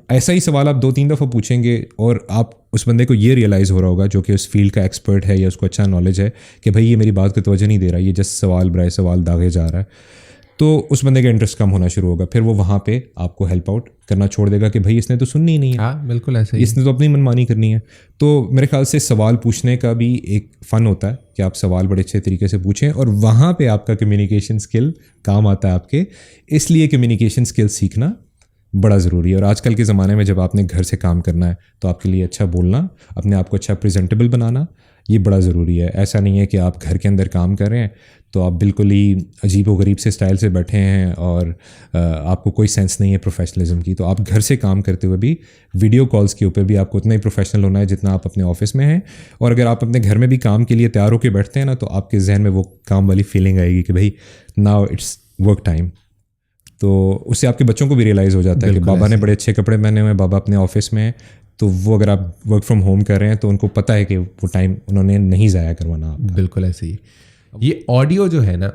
Speaker 1: ایسا ہی سوال آپ 2-3 دفعہ پوچھیں گے اور آپ اس بندے کو یہ ریئلائز ہو رہا ہوگا جو کہ اس فیلڈ کا ایکسپرٹ ہے یا اس کو اچھا نالج ہے کہ بھائی یہ میری بات کو توجہ نہیں دے رہا, یہ جسٹ سوال برائے سوال داغے جا رہا ہے. تو اس بندے کا انٹرسٹ کم ہونا شروع ہوگا, پھر وہ وہاں پہ آپ کو ہیلپ آؤٹ کرنا چھوڑ دے گا کہ بھائی اس نے تو سننی ہی نہیں ہے.
Speaker 2: ہاں بالکل ایسا ہی,
Speaker 1: اس نے تو اپنی منمانی کرنی ہے. تو میرے خیال سے سوال پوچھنے کا بھی ایک فن ہوتا ہے کہ آپ سوال بڑے اچھے طریقے سے پوچھیں اور وہاں پہ آپ کا کمیونیکیشن اسکل کام آتا ہے آپ کے. اس لیے کمیونیکیشن اسکل سیکھنا بڑا ضروری ہے. اور آج کل کے زمانے میں جب آپ نے گھر سے کام کرنا ہے تو آپ کے لیے اچھا بولنا, اپنے آپ کو اچھا پریزنٹیبل بنانا, یہ بڑا ضروری ہے. ایسا نہیں ہے کہ آپ گھر کے اندر کام کر رہے ہیں تو آپ بالکل ہی عجیب و غریب سے اسٹائل سے بیٹھے ہیں اور آپ کو کوئی سینس نہیں ہے پروفیشنلزم کی. تو آپ گھر سے کام کرتے ہوئے بھی ویڈیو کالز کے اوپر بھی آپ کو اتنا ہی پروفیشنل ہونا ہے جتنا آپ اپنے آفس میں ہیں. اور اگر آپ اپنے گھر میں بھی کام کے لیے تیار ہو کے بیٹھتے ہیں نا تو آپ کے ذہن میں وہ کام والی فیلنگ آئے گی کہ بھائی ناؤ اٹس ورک ٹائم. تو اس سے آپ کے بچوں کو بھی ریئلائز ہو جاتا ہے کہ بابا نے بڑے اچھے کپڑے پہنے ہوئے ہیں, بابا اپنے آفس میں ہیں. تو وہ اگر آپ ورک فرام ہوم کر رہے ہیں تو ان کو پتہ ہے کہ وہ ٹائم انہوں نے نہیں ضائع کروانا.
Speaker 2: بالکل ایسے ہی. یہ آڈیو جو ہے نا,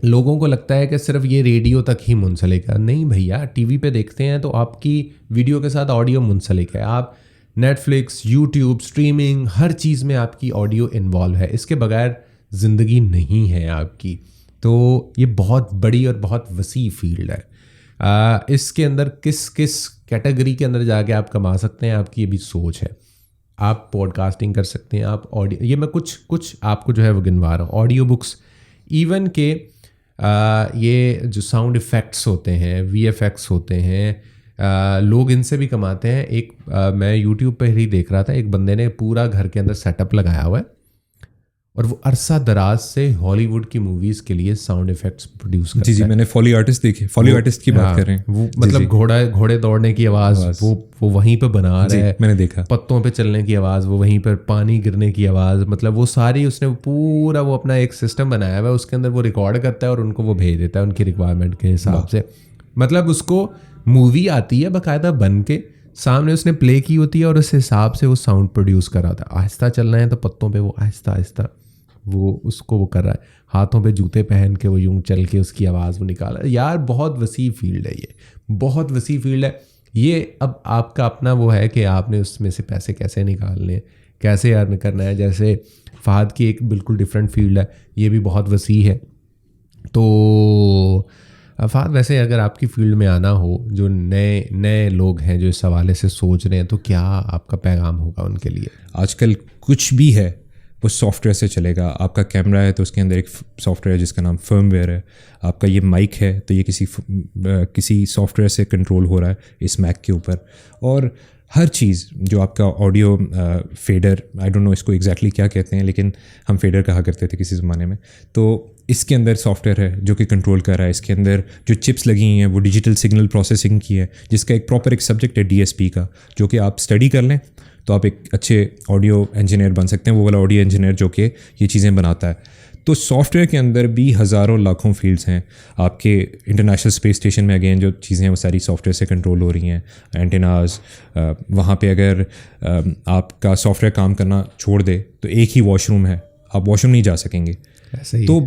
Speaker 2: لوگوں کو لگتا ہے کہ صرف یہ ریڈیو تک ہی منسلک ہے. نہیں بھیا, ٹی وی پہ دیکھتے ہیں تو آپ کی ویڈیو کے ساتھ آڈیو منسلک ہے. آپ نیٹ فلکس, یوٹیوب, اسٹریمنگ, ہر چیز میں آپ کی آڈیو انوالو ہے. اس کے بغیر زندگی نہیں ہے آپ کی. تو یہ بہت بڑی اور بہت وسیع فیلڈ ہے. اس کے اندر کس کیٹیگری کے اندر جا کے آپ کما سکتے ہیں, آپ کی یہ بھی سوچ ہے. آپ پوڈ کاسٹنگ کر سکتے ہیں, آپ آڈیو, یہ میں کچھ آپ کو جو ہے وہ گنوا رہا ہوں. آڈیو بکس, ایون کہ یہ جو ساؤنڈ ایفیکٹس ہوتے ہیں, وی ایف ایکس ہوتے ہیں, لوگ ان سے بھی کماتے ہیں. ایک میں یوٹیوب پہ ہی دیکھ رہا تھا, ایک بندے نے پورا گھر کے اندر سیٹ اپ لگایا ہوا ہے اور وہ عرصہ دراز سے ہالی ووڈ کی موویز کے لیے ساؤنڈ ایفیکٹس پروڈیوس کرتا ہے.
Speaker 1: جی میں نے فولی آرٹسٹ دیکھے, فولی آرٹسٹ کی بات کر رہے ہیں.
Speaker 2: وہ مطلب گھوڑے دوڑنے کی آواز وہ وہیں پہ بنا رہا ہے,
Speaker 1: میں نے دیکھا.
Speaker 2: پتوں پہ چلنے کی آواز وہ وہیں پر, پانی گرنے کی آواز, مطلب وہ ساری اس نے پورا وہ اپنا ایک سسٹم بنایا ہوا ہے. اس کے اندر وہ ریکارڈ کرتا ہے اور ان کو وہ بھیج دیتا ہے ان کی ریکوائرمنٹ کے حساب سے. مطلب اس کو مووی آتی ہے باقاعدہ بن کے, سامنے اس نے پلے کی ہوتی ہے اور اس حساب سے وہ ساؤنڈ پروڈیوس کر رہا تھا. آہستہ چلنا ہے تو پتوں پہ وہ آہستہ آہستہ وہ اس کو وہ کر رہا ہے, ہاتھوں پہ جوتے پہن کے وہ یوں چل کے اس کی آواز وہ نکالا. یار بہت وسیع فیلڈ ہے یہ, بہت وسیع فیلڈ ہے یہ. اب آپ کا اپنا وہ ہے کہ آپ نے اس میں سے پیسے کیسے نکالنے ہیں, کیسے ارن کرنا ہے. جیسے فہد کی ایک بالکل ڈفرینٹ فیلڈ ہے, یہ بھی بہت وسیع ہے. تو فہد ویسے اگر آپ کی فیلڈ میں آنا ہو, جو نئے لوگ ہیں جو اس حوالے سے سوچ رہے ہیں, تو کیا آپ کا پیغام ہوگا ان کے لیے؟
Speaker 1: آج کل کچھ بھی ہے وہ سافٹ ویئر سے چلے گا. آپ کا کیمرہ ہے تو اس کے اندر ایک سافٹ ویئر ہے جس کا نام فرم ویئر ہے. آپ کا یہ مائک ہے تو یہ کسی سافٹ ویئر سے کنٹرول ہو رہا ہے اس میک کے اوپر. اور ہر چیز جو آپ کا audio fader, I don't know اس کو ایگزیکٹلی کیا کہتے ہیں, لیکن ہم فیڈر کہا کرتے تھے کسی زمانے میں. تو اس کے اندر سافٹ ویئر ہے جو کہ کنٹرول کر رہا ہے. اس کے اندر جو چپس لگی ہیں وہ ڈیجیٹل سگنل پروسیسنگ کی ہے, جس کا ایک پراپر ایک سبجیکٹ ہے DSP کا, جو کہ آپ اسٹڈی کر لیں تو آپ ایک اچھے آڈیو انجینئر بن سکتے ہیں, وہ والا آڈیو انجینئر جو کہ یہ چیزیں بناتا ہے. تو سافٹ ویئر کے اندر بھی ہزاروں لاکھوں فیلڈس ہیں. آپ کے انٹرنیشنل اسپیس اسٹیشن میں اگین جو چیزیں ہیں وہ ساری سافٹ ویئر سے کنٹرول ہو رہی ہیں. اینٹیناز, وہاں پہ اگر آپ کا سافٹ ویئر کام کرنا چھوڑ دے تو ایک ہی واش روم ہے, آپ واش روم نہیں جا سکیں گے. تو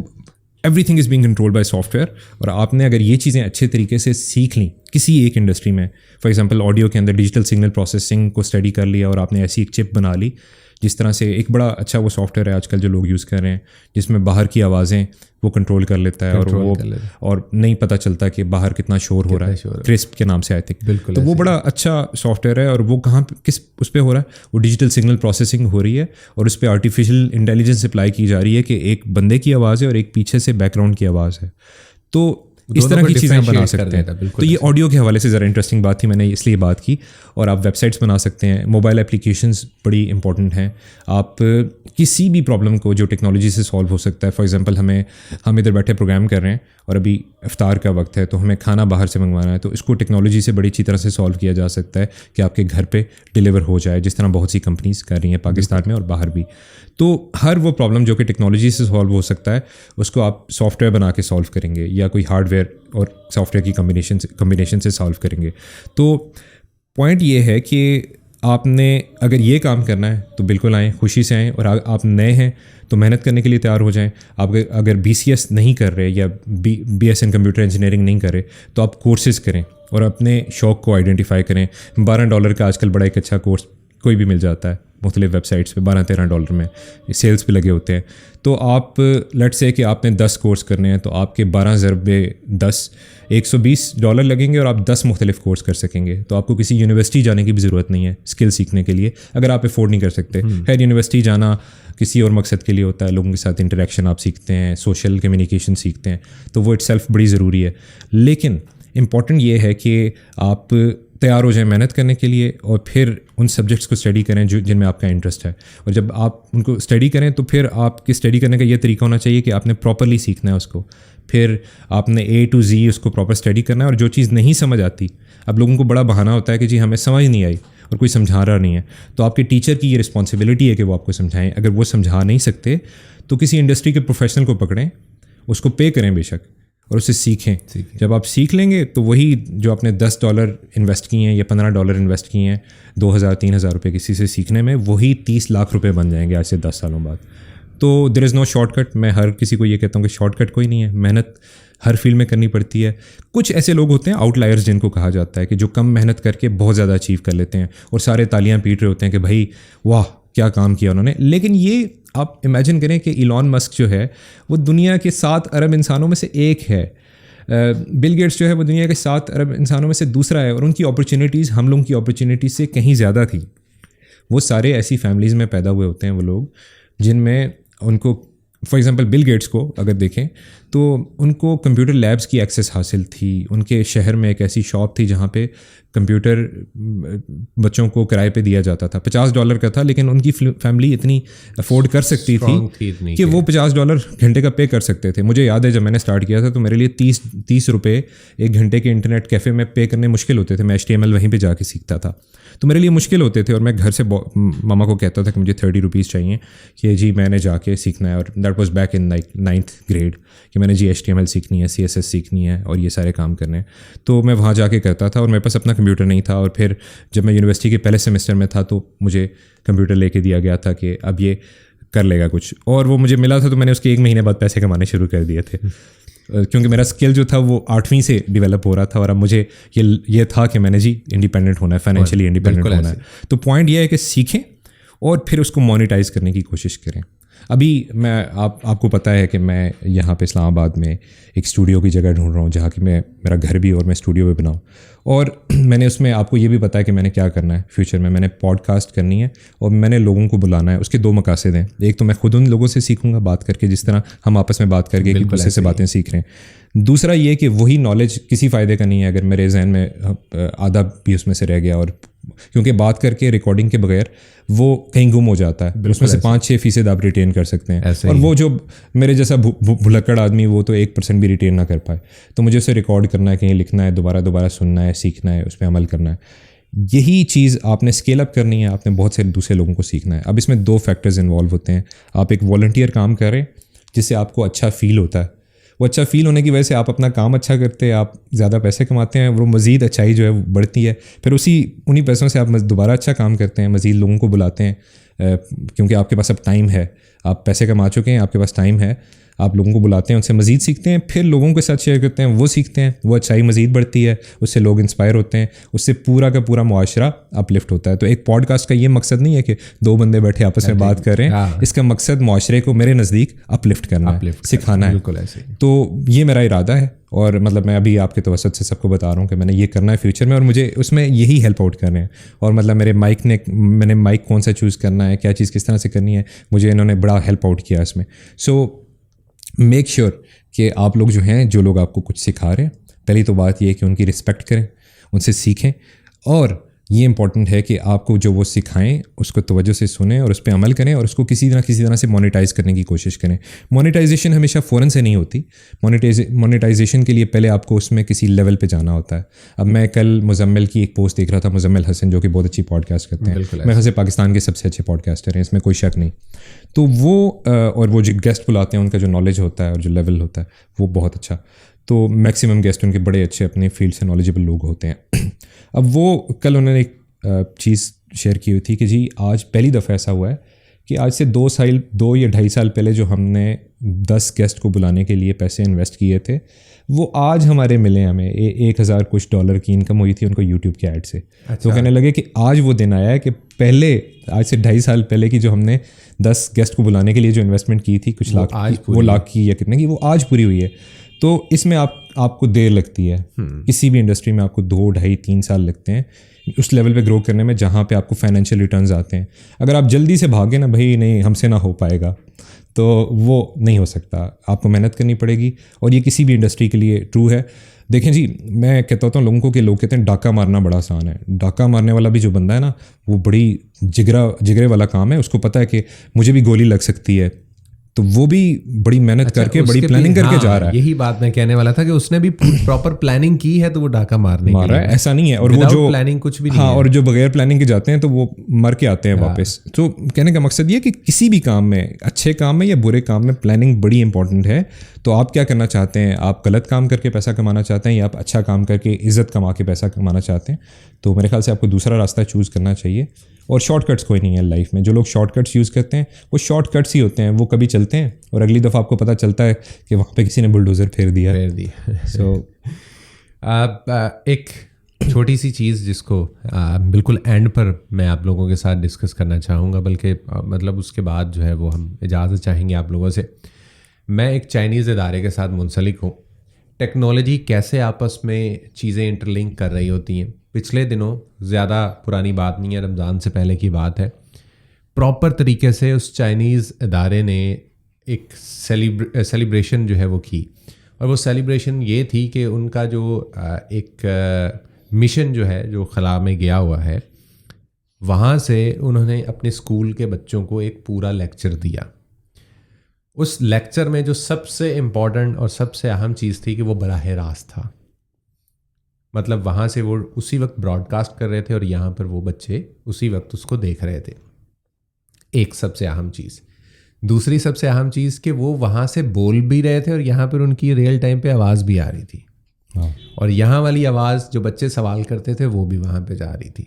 Speaker 1: every thing is being control by soft where. اور آپ نے اگر یہ چیزیں اچھے طریقے سے سیکھ لیں کسی ایک انڈسٹری میں, فار ایگزامپل آڈیو کے اندر ڈیجیٹل سگنل پروسیسنگ کو اسٹڈی کر لیا اور آپ نے ایسی ایک چپ بنا لی, جس طرح سے ایک بڑا اچھا وہ سافٹ ویئر ہے آج کل جو لوگ یوز کر رہے ہیں, جس میں باہر کی آوازیں وہ کنٹرول کر لیتا ہے اور نہیں پتہ چلتا کہ باہر کتنا شور ہو رہا ہے. کرسپ کے نام سے آئی تھنک.
Speaker 2: بالکل.
Speaker 1: تو وہ بڑا اچھا سافٹ ویئر ہے. اور وہ کہاں کس اس پہ ہو رہا ہے, وہ ڈیجیٹل سگنل پروسیسنگ ہو رہی ہے اور اس پہ آرٹیفیشیل انٹیلیجنس اپلائی کی جا رئی ہے کہ ایک بندے کی آواز ہے اور ایک پیچھے سے بیک گراؤنڈ کی آواز ہے. تو اس طرح کی چیزیں بنا سکتے ہیں. تو یہ آڈیو کے حوالے سے ذرا انٹرسٹنگ بات تھی, میں نے اس لیے بات کی. اور آپ ویب سائٹس بنا سکتے ہیں, موبائل اپلیکیشنز بڑی امپورٹنٹ ہیں. آپ کسی بھی پرابلم کو جو ٹیکنالوجی سے سالو ہو سکتا ہے, فار ایگزامپل ہم ادھر بیٹھے پروگرام کر رہے ہیں اور ابھی افطار کا وقت ہے تو ہمیں کھانا باہر سے منگوانا ہے, تو اس کو ٹیکنالوجی سے بڑی اچھی طرح سے سالو کیا جا سکتا ہے کہ آپ کے گھر پہ ڈیلیور ہو جائے, جس طرح بہت سی کمپنیز کر رہی ہیں پاکستان میں اور باہر بھی. تو ہر وہ پرابلم جو کہ ٹیکنالوجی سے سالو ہو سکتا ہے اس کو آپ سافٹ ویئر بنا کے سالو کریں گے, یا کوئی ہارڈ ویئر اور سافٹ ویئر کی کمبینیشن سے سالو کریں گے. تو پوائنٹ یہ ہے کہ آپ نے اگر یہ کام کرنا ہے تو بالکل آئیں, خوشی سے آئیں. اور آپ نئے ہیں تو محنت کرنے کے لیے تیار ہو جائیں. آپ اگر BCS نہیں کر رہے یا BS ان کمپیوٹر انجینئرنگ نہیں کر رہے تو آپ کورسز کریں اور اپنے شوق کو آئیڈینٹیفائی کریں. $12 کا آج کل بڑا ایک اچھا کورس کوئی بھی مل جاتا ہے مختلف ویب سائٹس پہ, $12-13 میں سیلز پہ لگے ہوتے ہیں. تو آپ لیٹ سے کہ آپ نے 10 کورس کرنے ہیں تو آپ کے 12 ضربے 10 $120 لگیں گے اور آپ 10 مختلف کورس کر سکیں گے. تو آپ کو کسی یونیورسٹی جانے کی بھی ضرورت نہیں ہے اسکل سیکھنے کے لیے, اگر آپ افورڈ نہیں کر سکتے. خیر یونیورسٹی جانا کسی اور مقصد کے لیے ہوتا ہے, لوگوں کے ساتھ انٹریکشن آپ سیکھتے ہیں, سوشل کمیونیکیشن سیکھتے ہیں, تو وہ اٹ سیلف بڑی ضروری ہے. لیکن امپورٹنٹ یہ ہے کہ آپ تیار ہو جائیں محنت کرنے کے لیے اور پھر ان سبجیکٹس کو اسٹڈی کریں جن میں آپ کا انٹرسٹ ہے. اور جب آپ ان کو اسٹڈی کریں تو پھر آپ کی اسٹڈی کرنے کا یہ طریقہ ہونا چاہیے کہ آپ نے پراپرلی سیکھنا ہے اس کو. پھر آپ نے A to Z اس کو پراپر اسٹڈی کرنا ہے. اور جو چیز نہیں سمجھ آتی, اب لوگوں کو بڑا بہانہ ہوتا ہے کہ جی ہمیں سمجھ نہیں آئی اور کوئی سمجھا رہا نہیں ہے, تو آپ کے ٹیچر کی یہ رسپانسبلٹی ہے کہ وہ آپ کو سمجھائیں. اگر وہ سمجھا نہیں سکتے تو کسی انڈسٹری کے پروفیشنل کو پکڑیں, اس کو پے کریں بے شک, اور اسے سیکھیں. جب آپ سیکھ لیں گے تو وہی جو آپ نے $10 انویسٹ کیے ہیں یا $15 انویسٹ کیے ہیں 2,000-3,000 روپے کسی سے سیکھنے میں, وہی 30 لاکھ روپے بن جائیں گے آج سے 10 سالوں بعد. تو دیر از نو شارٹ کٹ. میں ہر کسی کو یہ کہتا ہوں کہ شارٹ کٹ کوئی نہیں ہے, محنت ہر فیلڈ میں کرنی پڑتی ہے. کچھ ایسے لوگ ہوتے ہیں آؤٹ لائرز جن کو کہا جاتا ہے کہ جو کم محنت کر کے بہت زیادہ اچیو کر لیتے ہیں اور سارے تالیاں پیٹ رہے ہوتے ہیں کہ بھائی واہ کیا کام کیا انہوں نے. لیکن یہ آپ امیجن کریں کہ ایلون مسک جو ہے وہ دنیا کے 7 ارب انسانوں میں سے ایک ہے. بل گیٹس جو ہے وہ دنیا کے 7 ارب انسانوں میں سے دوسرا ہے, اور ان کی اپرچونیٹیز ہم لوگوں کی اپرچونیٹیز سے کہیں زیادہ تھی. وہ سارے ایسی فیملیز میں پیدا ہوئے ہوتے ہیں وہ لوگ جن میں ان کو, فار ایگزامپل بل گیٹس کو اگر دیکھیں تو ان کو کمپیوٹر لیبس کی ایکسیس حاصل تھی. ان کے شہر میں ایک ایسی شاپ تھی جہاں پہ کمپیوٹر بچوں کو کرائے پہ دیا جاتا تھا. $50 کا تھا, لیکن ان کی فیملی اتنی افورڈ کر سکتی تھی کہ وہ $50 گھنٹے کا پے کر سکتے تھے. مجھے یاد ہے جب میں نے اسٹارٹ کیا تھا تو میرے لیے 30 روپے ایک گھنٹے کے انٹرنیٹ کیفے میں پے کرنے مشکل ہوتے تھے. میں HTML وہیں پہ جا کے سیکھتا تھا تو میرے لیے مشکل ہوتے تھے, اور میں گھر سے ماما کو کہتا تھا کہ مجھے 30 روپیز چاہیے کہ جی میں نے جا کے سیکھنا ہے. اور that was back in 9th grade کہ میں نے جی HTML سیکھنی ہے, CSS سیکھنی ہے اور یہ سارے کام کرنے ہیں. تو میں وہاں جا کے کرتا تھا, اور میرے پاس اپنا کمپیوٹر نہیں تھا. اور پھر جب میں یونیورسٹی کے پہلے سیمسٹر میں تھا تو مجھے کمپیوٹر لے کے دیا گیا تھا کہ اب یہ کر لے گا کچھ, اور وہ مجھے ملا تھا تو میں نے اس کے 1 مہینے بعد پیسے کمانے شروع کر دیے تھے, کیونکہ میرا اسکل جو تھا وہ 8ویں سے ڈیولپ ہو رہا تھا. اور اب مجھے یہ تھا کہ میں نے جی انڈیپینڈنٹ ہونا ہے, فائنینشلی انڈیپینڈنٹ ہونا ہے. تو پوائنٹ یہ ہے کہ سیکھیں اور پھر اس کو مونیٹائز کرنے کی کوشش کریں. ابھی میں آپ کو پتہ ہے کہ میں یہاں پہ اسلام آباد میں ایک اسٹوڈیو کی جگہ ڈھونڈ رہا ہوں جہاں کہ میرا گھر بھی اور میں اسٹوڈیو بھی بناؤں. اور میں نے اس میں آپ کو یہ بھی پتہ ہے کہ میں نے کیا کرنا ہے فیوچر میں. میں نے پوڈ کاسٹ کرنی ہے اور میں نے لوگوں کو بلانا ہے. اس کے 2 مقاصد ہیں. ایک تو میں خود ان لوگوں سے سیکھوں گا بات کر کے, جس طرح ہم آپس میں بات کر کے ایک دوسرے سے باتیں سیکھ رہے ہیں. دوسرا یہ کہ وہی نالج کسی فائدے کا نہیں ہے اگر میرے ذہن میں آدھا بھی اس میں سے رہ گیا, اور کیونکہ بات کر کے ریکارڈنگ کے بغیر وہ کہیں گم ہو جاتا ہے. اس میں سے 5-6% آپ ریٹین کر سکتے ہیں, اور وہ جو میرے جیسا بھلکڑ آدمی وہ تو 1% بھی ریٹین نہ کر پائے. تو مجھے اسے ریکارڈ کرنا ہے, کہیں لکھنا ہے, دوبارہ سننا ہے, سیکھنا ہے, اس پہ عمل کرنا ہے. یہی چیز آپ نے اسکیل اپ کرنی ہے. آپ نے بہت سے دوسرے لوگوں کو سیکھنا ہے. اب اس میں 2 فیکٹرز انوالو ہوتے ہیں. آپ ایک والنٹیئر کام کریں جس سے آپ کو اچھا فیل ہوتا ہے. وہ اچھا فیل ہونے کی وجہ سے آپ اپنا کام اچھا کرتے ہیں, آپ زیادہ پیسے کماتے ہیں, وہ مزید اچھائی جو ہے وہ بڑھتی ہے. پھر انہی پیسوں سے آپ دوبارہ اچھا کام کرتے ہیں, مزید لوگوں کو بلاتے ہیں, کیونکہ آپ کے پاس اب ٹائم ہے, آپ پیسے کما چکے ہیں, آپ کے پاس ٹائم ہے, آپ لوگوں کو بلاتے ہیں, ان سے مزید سیکھتے ہیں, پھر لوگوں کے ساتھ شیئر کرتے ہیں, وہ سیکھتے ہیں, وہ اچھائی مزید بڑھتی ہے, اس سے لوگ انسپائر ہوتے ہیں, اس سے پورا کا پورا معاشرہ اپ لفٹ ہوتا ہے. تو ایک پوڈ کاسٹ کا یہ مقصد نہیں ہے کہ 2 بندے بیٹھے آپس میں بات کر رہے ہیں. اس کا مقصد معاشرے کو میرے نزدیک اپ لفٹ کرنا ہے, سکھانا ہے. تو یہ میرا ارادہ ہے, اور مطلب میں ابھی آپ کے توسط سے سب کو بتا رہا ہوں کہ میں نے یہ کرنا ہے فیوچر میں, اور مجھے اس میں یہی ہیلپ آؤٹ کرنے ہیں. اور مطلب میں نے مائک کون سا چوز کرنا ہے, کیا چیز کس طرح سے کرنی ہے, مجھے انہوں نے بڑا ہیلپ آؤٹ کیا اس میں. سو میک شیور کہ آپ لوگ جو ہیں, جو لوگ آپ کو کچھ سکھا رہے ہیں, پہلی تو بات یہ ہے کہ ان کی رسپیکٹ کریں, ان سے سیکھیں, اور یہ امپورٹنٹ ہے کہ آپ کو جو وہ سکھائیں اس کو توجہ سے سنیں اور اس پہ عمل کریں, اور اس کو کسی طرح سے مونیٹائز کرنے کی کوشش کریں. مونیٹائزیشن ہمیشہ فوراً سے نہیں ہوتی. مونیٹائزیشن کے لیے پہلے آپ کو اس میں کسی لیول پہ جانا ہوتا ہے. اب میں کل مزمل کی ایک پوسٹ دیکھ رہا تھا, مزمل حسن جو کہ بہت اچھی پوڈ کاسٹ کرتے ہیں, میرے خیال سے پاکستان کے سب سے اچھے پوڈ کاسٹر ہیں, اس میں کوئی شک نہیں. تو وہ اور وہ جو گیسٹ بلاتے ہیں ان کا جو نالج ہوتا ہے اور جو لیول ہوتا ہے وہ بہت اچھا. تو میکسیمم گیسٹ ان کے بڑے اچھے اپنے فیلڈ سے نالجبل لوگ ہوتے ہیں. اب وہ کل انہوں نے ایک چیز شیئر کی ہوئی تھی کہ جی آج پہلی دفعہ ایسا ہوا ہے کہ آج سے 2 یا 2.5 سال پہلے جو ہم نے 10 گیسٹ کو بلانے کے لیے پیسے انویسٹ کیے تھے وہ آج ہمارے ملے, ہمیں $1,000 کچھ کی انکم ہوئی تھی ان کو یوٹیوب کے ایڈ سے. تو کہنے لگے کہ آج وہ دن آیا ہے کہ پہلے آج سے 2.5 سال پہلے کی جو ہم نے 10 گیسٹ کو بلانے کے لیے جو انویسٹمنٹ کی تھی کچھ لاکھ, وہ لاکھ کی یا کتنے کی, وہ آج پوری ہوئی ہے. تو اس میں آپ کو دیر لگتی ہے. کسی بھی انڈسٹری میں آپ کو 2, 2.5, 3 سال لگتے ہیں اس لیول پہ گرو کرنے میں جہاں پہ آپ کو فائنینشیل ریٹرنز آتے ہیں. اگر آپ جلدی سے بھاگیں نا بھائی نہیں ہم سے نہ ہو پائے گا, تو وہ نہیں ہو سکتا. آپ کو محنت کرنی پڑے گی, اور یہ کسی بھی انڈسٹری کے لیے ٹرو ہے. دیکھیں جی, میں کہتا ہوتا ہوں لوگوں کو کہ لوگ کہتے ہیں ڈاکہ مارنا بڑا آسان ہے. ڈاکہ مارنے والا بھی جو بندہ ہے نا, وہ بڑی جگرے والا کام ہے. اس کو پتہ ہے کہ مجھے بھی گولی لگ سکتی ہے, تو وہ بھی بڑی محنت کر کے بڑی پلاننگ کر کے جا رہا ہے.
Speaker 2: یہی بات میں کہنے والا تھا کہ اس نے بھی پراپر پلاننگ کی ہے, تو وہ ڈاکہ مار
Speaker 1: رہا ہے, ایسا نہیں ہے. اور وہ جو
Speaker 2: پلاننگ کچھ بھی نہیں,
Speaker 1: ہاں, اور جو بغیر پلاننگ کے جاتے ہیں تو وہ مر کے آتے ہیں واپس. تو کہنے کا مقصد یہ کہ کسی بھی کام میں, اچھے کام میں یا برے کام میں, پلاننگ بڑی امپورٹنٹ ہے. تو آپ کیا کرنا چاہتے ہیں؟ آپ غلط کام کر کے پیسہ کمانا چاہتے ہیں یا آپ اچھا کام کر کے عزت کما کے پیسہ کمانا چاہتے ہیں؟ تو میرے خیال سے آپ کو دوسرا راستہ چوز کرنا چاہیے. اور شارٹ کٹس کوئی نہیں ہے لائف میں. جو لوگ شارٹ کٹس یوز کرتے ہیں وہ شارٹ کٹس ہی ہوتے ہیں, وہ کبھی چلتے ہیں اور اگلی دفعہ آپ کو پتہ چلتا ہے کہ وہاں پہ کسی نے بلڈوزر پھیر دیا.
Speaker 2: سو ایک چھوٹی سی چیز جس کو بالکل اینڈ پر میں آپ لوگوں کے ساتھ ڈسکس کرنا چاہوں گا, بلکہ مطلب اس کے بعد جو ہے وہ ہم اجازت چاہیں گے آپ لوگوں سے. میں ایک چائنیز ادارے کے ساتھ منسلک ہوں. ٹیکنالوجی کیسے آپس میں چیزیں انٹرلنک کر رہی ہوتی ہیں. پچھلے دنوں, زیادہ پرانی بات نہیں ہے, رمضان سے پہلے کی بات ہے, پراپر طریقے سے اس چائنیز ادارے نے ایک سیلیبریشن جو ہے وہ کی. اور وہ سیلیبریشن یہ تھی کہ ان کا جو ایک مشن جو ہے جو خلا میں گیا ہوا ہے, وہاں سے انہوں نے اپنے اسکول کے بچوں کو ایک پورا لیکچر دیا. اس لیکچر میں جو سب سے امپورٹنٹ اور سب سے اہم چیز تھی کہ وہ براہ راست تھا. مطلب وہاں سے وہ اسی وقت براڈ کاسٹ کر رہے تھے اور یہاں پر وہ بچے اسی وقت اس کو دیکھ رہے تھے. ایک سب سے اہم چیز. دوسری سب سے اہم چیز کہ وہ وہاں سے بول بھی رہے تھے اور یہاں پر ان کی ریئل ٹائم پہ آواز بھی آ رہی تھی. اور یہاں والی آواز جو بچے سوال کرتے تھے وہ بھی وہاں پہ جا رہی تھی.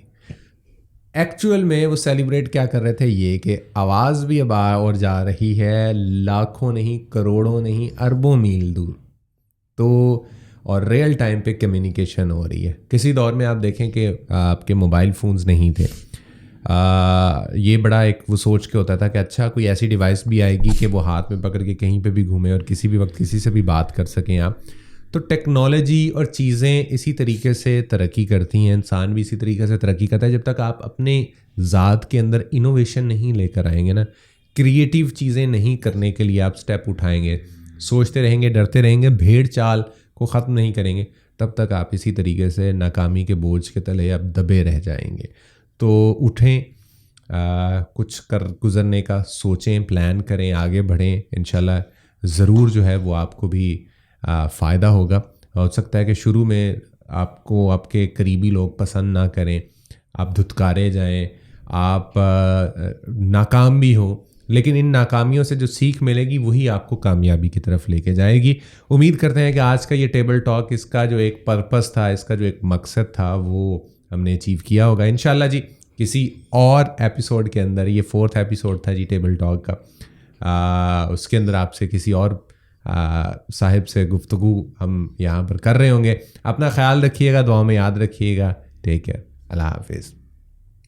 Speaker 2: ایکچوئل میں وہ سیلیبریٹ کیا کر رہے تھے, یہ کہ آواز بھی اب اور جا رہی ہے, لاکھوں نہیں, کروڑوں نہیں, اربوں میل دور. تو اور ریئل ٹائم پہ کمیونیکیشن ہو رہی ہے. کسی دور میں آپ دیکھیں کہ آپ کے موبائل فونز نہیں تھے, یہ بڑا ایک وہ سوچ کے ہوتا تھا کہ اچھا کوئی ایسی ڈیوائس بھی آئے گی کہ وہ ہاتھ میں پکڑ کے کہیں پہ بھی گھومے اور کسی بھی وقت کسی سے بھی بات کر سکیں آپ. تو ٹیکنالوجی اور چیزیں اسی طریقے سے ترقی کرتی ہیں, انسان بھی اسی طریقے سے ترقی کرتا ہے. جب تک آپ اپنے ذات کے اندر انوویشن نہیں لے کر آئیں گے نا, کریٹیو چیزیں نہیں کرنے کے لیے آپ سٹیپ اٹھائیں گے, سوچتے رہیں گے, ڈرتے رہیں گے, بھیڑ چال کو ختم نہیں کریں گے, تب تک آپ اسی طریقے سے ناکامی کے بوجھ کے تلے آپ دبے رہ جائیں گے. تو اٹھیں, کچھ کر گزرنے کا سوچیں, پلان کریں, آگے بڑھیں. انشاءاللہ ضرور جو ہے وہ آپ کو بھی فائدہ ہوگا. ہو سکتا ہے کہ شروع میں آپ کو آپ کے قریبی لوگ پسند نہ کریں, آپ دھتکارے جائیں, آپ ناکام بھی ہوں, لیکن ان ناکامیوں سے جو سیکھ ملے گی وہی آپ کو کامیابی کی طرف لے کے جائے گی. امید کرتے ہیں کہ آج کا یہ ٹیبل ٹاک, اس کا جو ایک پرپس تھا, اس کا جو ایک مقصد تھا, وہ ہم نے اچیو کیا ہوگا انشاءاللہ جی. کسی اور ایپیسوڈ کے اندر, یہ 4تھ ایپیسوڈ تھا جی ٹیبل ٹاک کا, اس کے اندر آپ سے کسی اور صاحب سے گفتگو ہم یہاں پر کر رہے ہوں گے. اپنا خیال رکھیے گا, دعاؤں میں یاد رکھیے گا. Take care. اللہ حافظ.